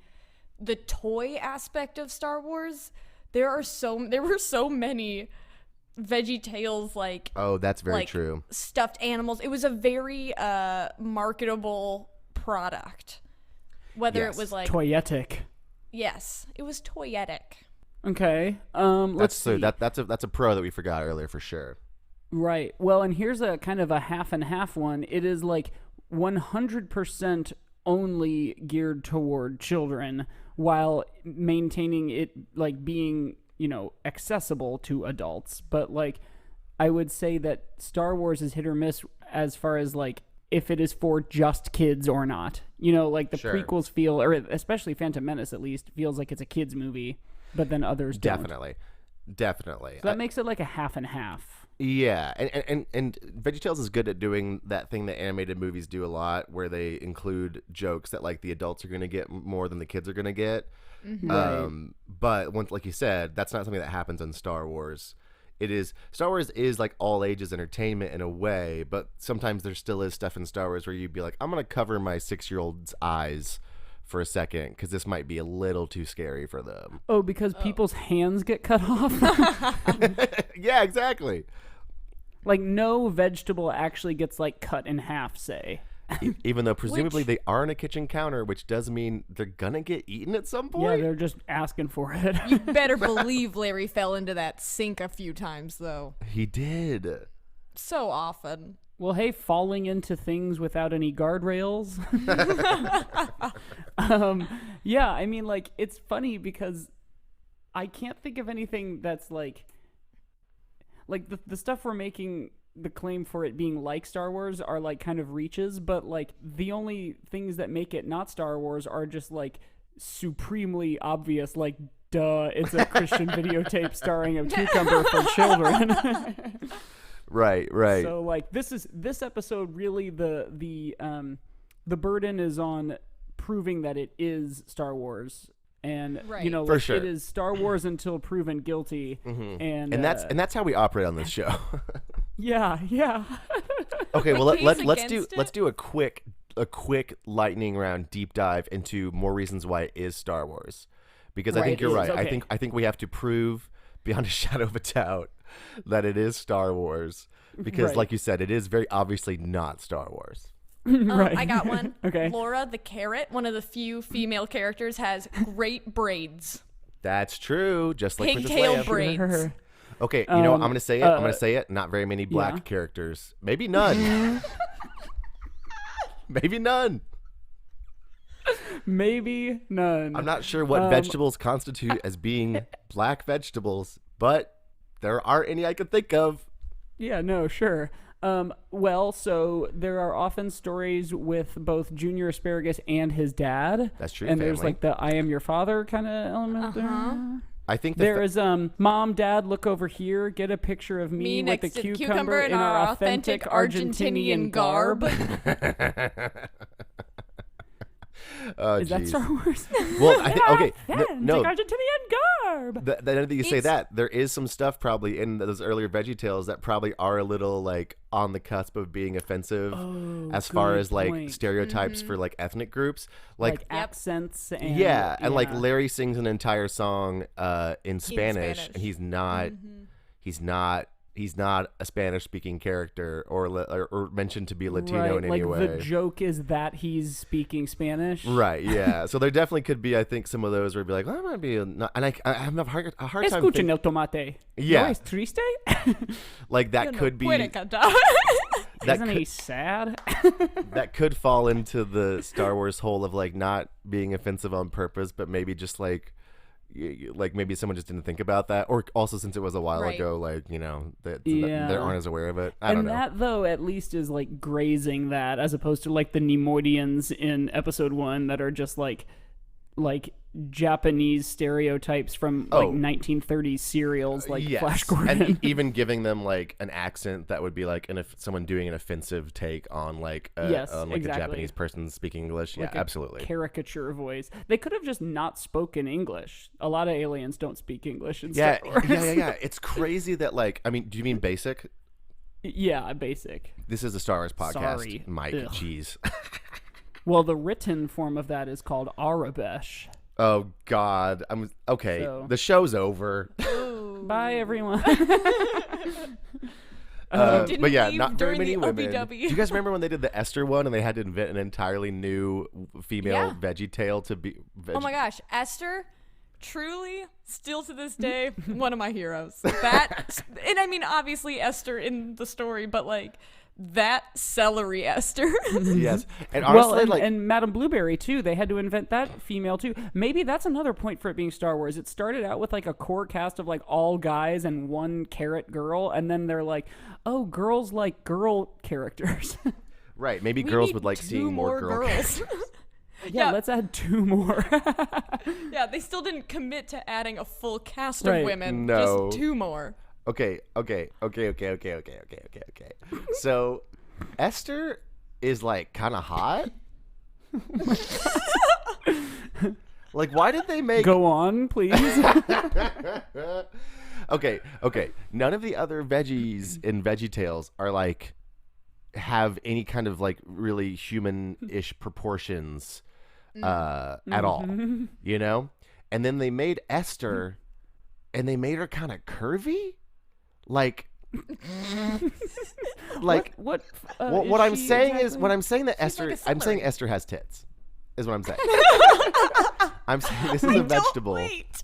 toy aspect of Star Wars. There were so many VeggieTales, like, oh, that's very like true, stuffed animals. It was a very marketable product, whether it was like toyetic. Yes, it was toyetic. Okay, let's see. That's a pro that we forgot earlier for sure. Right. Well, and here's a kind of a half and half one. It is like 100% only geared toward children, while maintaining it like being, you know, accessible to adults. But like I would say that Star Wars is hit or miss as far as like if it is for just kids or not. You know, like the prequels feel, or especially Phantom Menace at least, feels like it's a kids movie, but then others don't. Definitely. So that makes it like a half and half. Yeah, and VeggieTales is good at doing that thing that animated movies do a lot, where they include jokes that like the adults are going to get more than the kids are going to get. Mm-hmm. Right. But once, like you said, that's not something that happens in Star Wars. Star Wars is like all ages entertainment in a way, but sometimes there still is stuff in Star Wars where you'd be like, I'm going to cover my 6-year-old's eyes for a second because this might be a little too scary for them. Oh, because people's hands get cut off? Yeah, exactly. Like no vegetable actually gets like cut in half, say. Even though presumably they are on a kitchen counter, which does mean they're gonna get eaten at some point. Yeah, they're just asking for it. You better believe Larry fell into that sink a few times, though. He did. So often. Well, hey, falling into things without any guardrails. Yeah, I mean, like, it's funny because I can't think of anything that's like the stuff we're making the claim for it being like Star Wars are like kind of reaches, but like the only things that make it not Star Wars are just like supremely obvious, like duh, it's a Christian videotape starring a cucumber for children. Right. So like this episode really the burden is on proving that it is Star Wars. And you know, for sure, it is Star Wars until proven guilty, mm-hmm. and that's how we operate on this show. Yeah. Okay, well let's do a quick lightning round deep dive into more reasons why it is Star Wars, because I think you're right. Okay. I think we have to prove beyond a shadow of a doubt that it is Star Wars, because like you said, it is very obviously not Star Wars. Right. I got one. Okay. Laura the carrot, one of the few female characters, has great braids. That's true. Just like pigtail Princess Leia. braids. Okay, you know what? I'm gonna say it. Not very many black characters. Maybe none. Maybe none. Maybe none. I'm not sure what vegetables constitute as being black vegetables, but there aren't any I could think of. Yeah, no, sure. Well, so there are often stories with both Junior Asparagus and his dad. That's true. And family. there's like the I am your father kind of element there. I think There is Mom, Dad, look over here. Get a picture of me with the next to the cucumber in our authentic Argentinian garb. Oh, Is that geez. Star Wars? Well, I think okay. No, Argentinian garb. that you say that there is some stuff probably in those earlier Veggie Tales that probably are a little like on the cusp of being offensive as far as like point. stereotypes for like ethnic groups, like accents and and like Larry sings an entire song in Spanish, and he's not a Spanish speaking character or mentioned to be Latino in any like way. the joke is that he's speaking Spanish. Right, yeah. So there definitely could be, I think, some of those where it'd be like, well, that might be and I have a hard time Escuchen el tomate. Yeah. ¿No es triste? like that could be that Isn't he sad? that could fall into the Star Wars hole of like not being offensive on purpose, but maybe just like maybe someone just didn't think about that, or also since it was a while ago, like they aren't as aware of it. I don't know. And that though at least is like grazing that, as opposed to like the Nemoidians in episode 1 that are just like Japanese stereotypes from like 1930s serials like Flash Gordon, and even giving them like an accent that would be like someone doing an offensive take on like a Japanese person speaking English. Like yeah, absolutely. Caricature voice. They could have just not spoken English. A lot of aliens don't speak English in Star Wars. Yeah. It's crazy that like, I mean, do you mean basic? Yeah, basic. This is a Star Wars podcast, Sorry. Mike. Ugh. Jeez. Well, the written form of that is called Arabesh. Oh God, I'm okay. So- The show's over. Bye, everyone. But yeah, leave not very during many the women. OBW. Do you guys remember when they did the Esther one and they had to invent an entirely new female Veggie Tale to be? Oh my gosh, Esther, truly, still to this day, one of my heroes. That, and I mean, obviously Esther in the story, but like that celery Esther. Yes, and honestly, and Madame Blueberry too. They had to invent that female too. Maybe that's another point for it being Star Wars. It started out with like a core cast of like all guys and one carrot girl, and then they're like, oh, girls like girl characters. right? Maybe We girls need would like 2 seeing more girls. Yeah, let's add 2 more. Yeah, they still didn't commit to adding a full cast Right. of women. No. Just 2 more. Okay. So, Esther is like kind of hot. Like, why did they make? Go on, please. Okay. None of the other veggies in Veggie Tales are like have any kind of like really human-ish proportions at all, you know. And then they made Esther, and they made her kind of curvy. Like what I'm saying that Esther, like a I'm saying celery. Esther has tits, is what I'm saying. I'm saying this is a vegetable. Wait,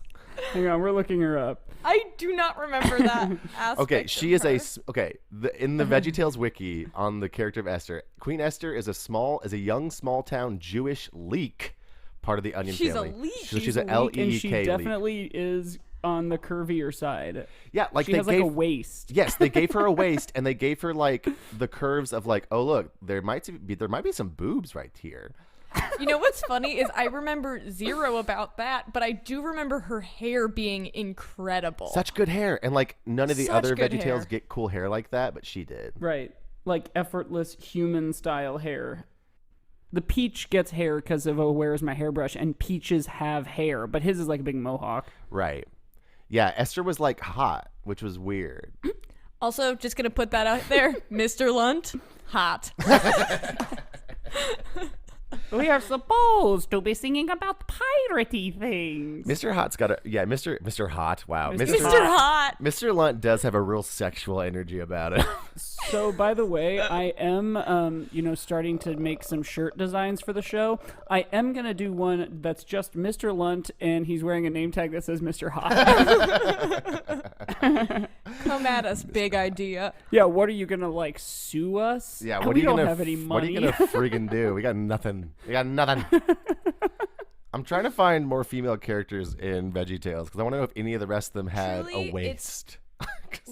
Hang on, we're looking her up. I do not remember that aspect. Okay, she of is her. in the VeggieTales wiki on the character of Esther, Queen Esther is a young small town Jewish leek, part of the Onion She's a family. leek. She's a Leek, L-E-E-K and she leek. definitely is on the curvier side. Yeah, like She they has gave like a waist. Yes, they gave her a waist, and they gave her like the curves of like, oh look, there might be some boobs right here. You know what's funny is I remember 0 about that, but I do remember her hair being incredible. Such good hair, and like none of the Such other good VeggieTales hair. get cool hair like that, but she did. Right. Like effortless human style hair. The Peach gets hair because of where's my hairbrush, and Peaches have hair, but his is like a big mohawk. Right. Yeah, Esther was like hot, which was weird. Also, just gonna put that out there, Mr. Lunt, hot. We are supposed to be singing about piratey things. Mr. Hot's got Mr. Hot. Wow, Mr. Mr. Hot. Mr. Lunt does have a real sexual energy about it. So, by the way, I am, starting to make some shirt designs for the show. I am going to do one that's just Mr. Lunt, and he's wearing a name tag that says Mr. Hot. Come at us, big idea. Yeah, what are you going to, like, sue us? Yeah, We don't have any What are money. you gonna friggin' do? We got nothing. I'm trying to find more female characters in VeggieTales because I want to know if any of the rest of them had Truly, a waist.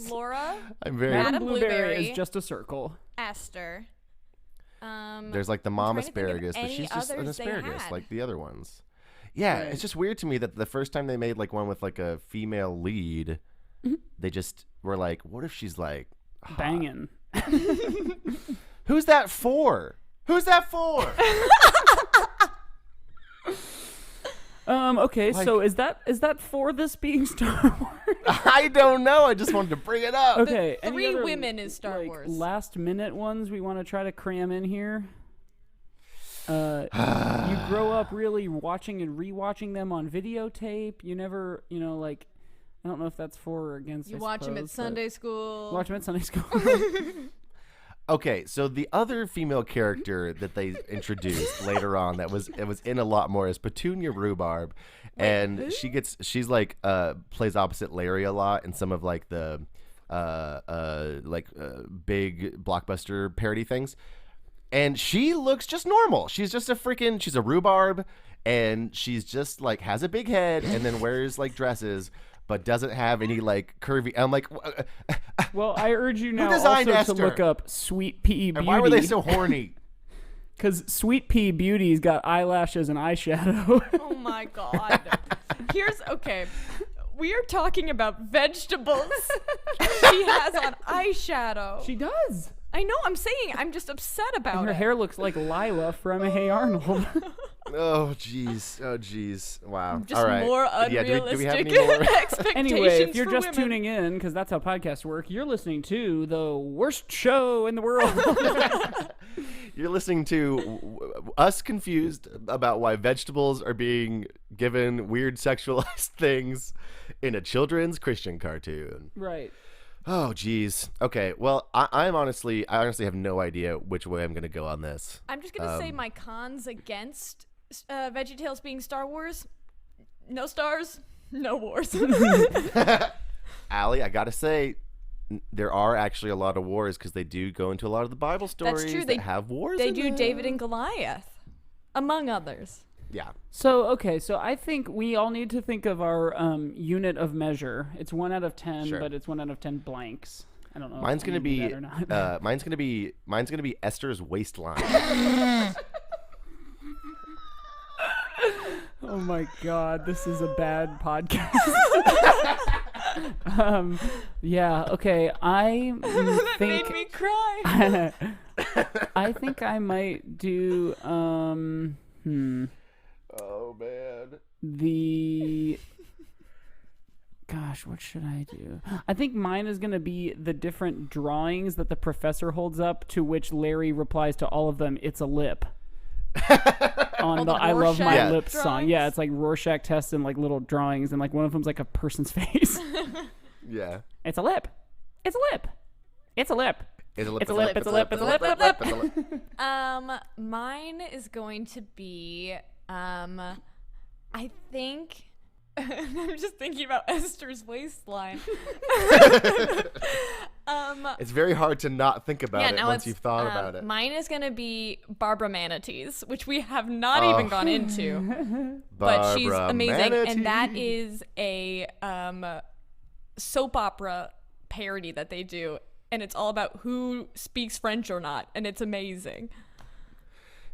Laura, I'm very. Madam Blueberry is just a circle. Esther. There's like the mom trying to think of asparagus, but any she's just an others they asparagus had. like the other ones. Yeah, Right. it's just weird to me that the first time they made like one with like a female lead, they just were like, what if she's like hot? Banging. Who's that for? Who's that for? Okay, Like- so is that for this being Star Wars? I don't know. I just wanted to bring it up. Okay, any Three other, women is Star like, Wars. last minute ones we want to try to cram in here. You grow up really watching and rewatching them on videotape. You never, like, I don't know if that's for or against. You I watch them at suppose, but- Sunday school. Watch them at Sunday school. Okay, so the other female character that they introduced later on that was in a lot more is Petunia Rhubarb, and she's like plays opposite Larry a lot in some of like the big blockbuster parody things, and she looks just normal. She's just she's a rhubarb, and she's just like has a big head and then wears like dresses. But doesn't have any like curvy. I'm like, Well, I urge you now designed also to Esther? look up Sweet Pea Beauty. and why were they so horny? Because Sweet Pea Beauty's got eyelashes and eyeshadow. Oh my god. Okay. We are talking about vegetables. She has on eyeshadow. She does. I know, I'm saying I'm just upset about And her it. hair looks like Lila from Hey Arnold. Oh jeez. Wow. Just All right. more Yeah, unrealistic do we have any more? expectations Anyway, if you're for just women. tuning in, because that's how podcasts work, you're listening to the worst show in the world. You're listening to us confused about why vegetables are being given weird sexualized things in a children's Christian cartoon. Right. Oh, geez. Okay. Well, I honestly have no idea which way I'm going to go on this. I'm just gonna say my cons against VeggieTales being Star Wars: no stars, no wars. Allie, I got to say, there are actually a lot of wars because they do go into a lot of the Bible stories That's true. that have wars. They in do them. David and Goliath, among others. Yeah. So I think we all need to think of our unit of measure. It's 1 out of 10, Sure. but it's 1 out of 10 blanks. I don't know. Mine's if gonna we do be that or not. mine's gonna be Esther's waistline. Oh my god, this is a bad podcast. Yeah, okay. I That think made me cry. I think I might do Oh man. Gosh, what should I do? I think mine is going to be the different drawings that the professor holds up, to which Larry replies to all of them, "It's a lip." On the the "I Love My Rorschach Lips" song. drawings? Yeah, it's like Rorschach tests and like little drawings, and like one of them's like a person's face. Yeah. It's a lip. It's a lip. It's a lip. It's a lip. It's a lip. It's a lip. It's a lip. Lip. Lip. It's a lip. Mine is going to be, I think. I'm just thinking about Esther's waistline. It's very hard to not think about it once you've thought about it. Mine is going to be Barbara Manatees, which we have not even gone into. But she's Barbara amazing. And that Manatee. is a soap opera parody that they do. And it's all about who speaks French or not. And it's amazing.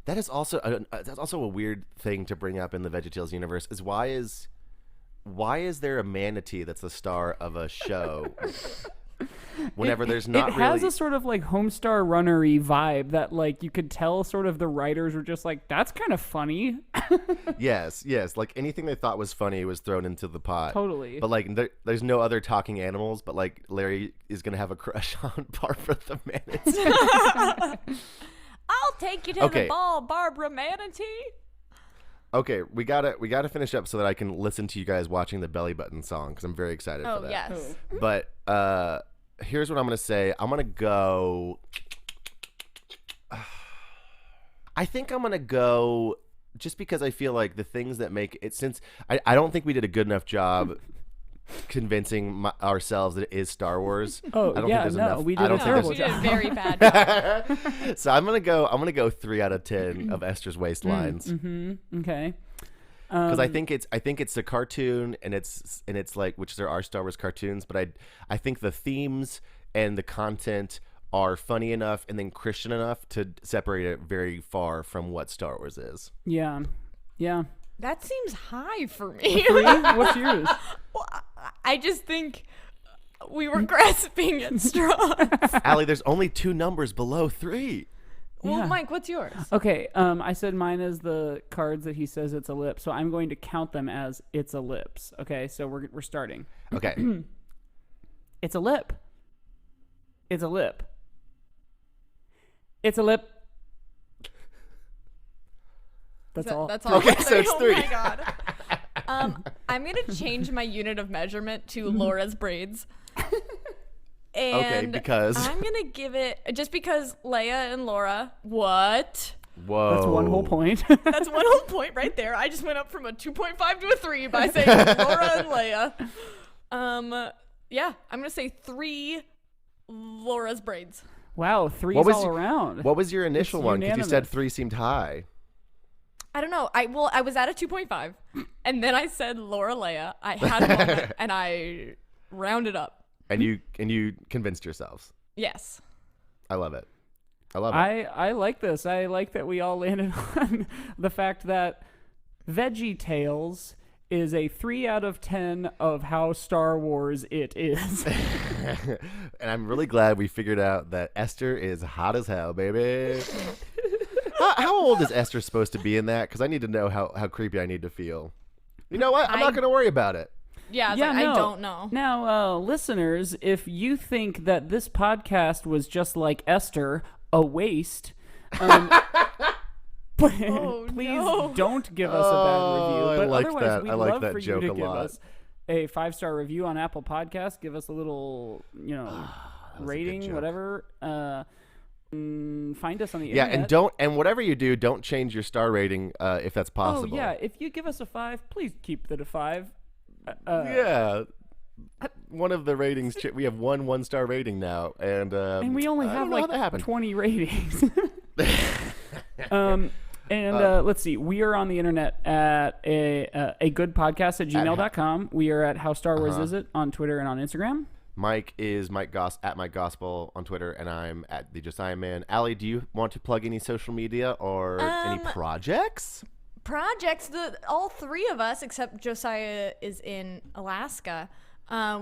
That is also a weird thing to bring up in the VeggieTales universe. Is why is there a manatee that's the star of a show? Whenever there's not it really. has a sort of like Homestar Runner-y vibe that like you could tell sort of the writers were just like, that's kind of funny. Yes. Like anything they thought was funny was thrown into the pot. Totally. But like there's no other talking animals, but like Larry is gonna have a crush on Barbara the manatee. I'll take you to Okay. the ball, Barbara Manatee. Okay, we gotta finish up so that I can listen to you guys watching the Belly Button song because I'm very excited for Oh, that. yes. But here's what I'm gonna say. I'm gonna go. I think I'm gonna go just because I feel like the things that make it, since I don't think we did a good enough job convincing ourselves that it is Star Wars. Oh, I don't yeah, think there's no, enough. we I did don't a think No, terrible she did a job. very bad job. So I'm gonna go 3 out of 10 of Esther's waistlines. Okay. Because I think it's a cartoon, and it's like, which there are Star Wars cartoons, but I think the themes and the content are funny enough and then Christian enough to separate it very far from what Star Wars is. Yeah. That seems high for me. 3? What's yours? Well, I just think we were grasping at straws. Allie, there's only 2 numbers below 3. Well, Yeah. Mike, what's yours? Okay, I said mine is the cards that he says it's a lip, so I'm going to count them as it's a lips. Okay, so we're starting. Okay. It's a lip. It's a lip. It's a lip. That's all. That's all. Okay, so it's 3. Oh my god. I'm gonna change my unit of measurement to Laura's braids. And because I'm gonna give it just because Leia and Laura. What? Whoa. That's one whole point. That's one whole point right there. I just went up from a 2.5 to a 3 by saying Laura and Leia. Yeah, I'm gonna say 3 Laura's braids. Wow, 3's all around. What was your initial It's one? Because you said unanimous. 3 seemed high. I don't know. I was at a 2.5, and then I said Laura Leia. I had a moment, and I rounded up. And you convinced yourselves. Yes. I love it. I love it. I like this. I like that we all landed on the fact that Veggie Tales is a 3 out of 10 of how Star Wars it is. And I'm really glad we figured out that Esther is hot as hell, baby. How old is Esther supposed to be in that? Because I need to know how creepy I need to feel. You know what? I'm not going to worry about it. Yeah, I don't know. Now, listeners, if you think that this podcast was just like Esther, a waste, please don't give us a bad review. I But like otherwise, that. we'd I like love that for you joke to a give lot. us a 5-star review on Apple Podcasts. Give us a little, rating, joke. whatever. Find us on the Yeah, internet. and whatever you do, don't change your star rating if that's possible. Oh yeah, if you give us a 5, please keep it a 5. Yeah. One of the ratings, we have 1-star rating now, and we only I have don't know how that like happened. 20 ratings. Let's see. We are on the internet at a good podcast at gmail.com. We are at How Star Wars Is It on Twitter and on Instagram. Mike is at Mike Gospel on Twitter, and I'm at the Josiah Man. Allie, do you want to plug any social media or any projects? All 3 of us, except Josiah, is in Alaska.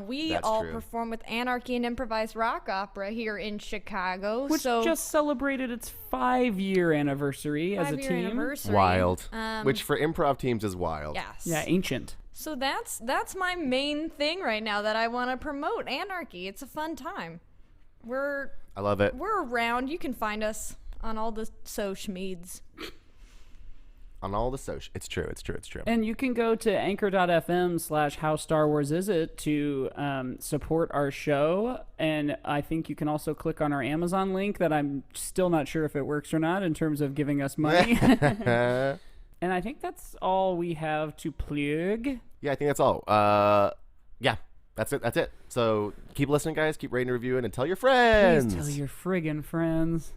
We That's all true. perform with Anarchy and Improvised Rock Opera here in Chicago. Which just celebrated its 5-year anniversary as a 5-year team. anniversary. Wild. Which for improv teams is wild. Yes. Yeah, ancient. So that's my main thing right now that I want to promote. Anarchy. It's a fun time. I love it. We're around. You can find us on all the social medias. On all the social. It's true. And you can go to anchor.fm/How Star Wars Is It to support our show. And I think you can also click on our Amazon link that I'm still not sure if it works or not in terms of giving us money. And I think that's all we have to plug. Yeah, I think that's all. Yeah, that's it. So keep listening, guys. Keep rating and reviewing, and tell your friends. Please tell your friggin' friends.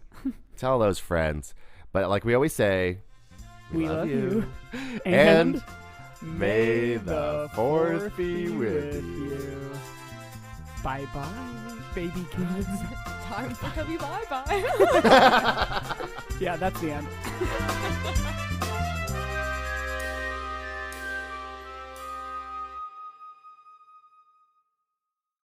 Tell those friends. But like we always say, We love you. And may the fourth be with you. Bye-bye, baby kids. Time for Cubby Bye Bye. Yeah, that's the end.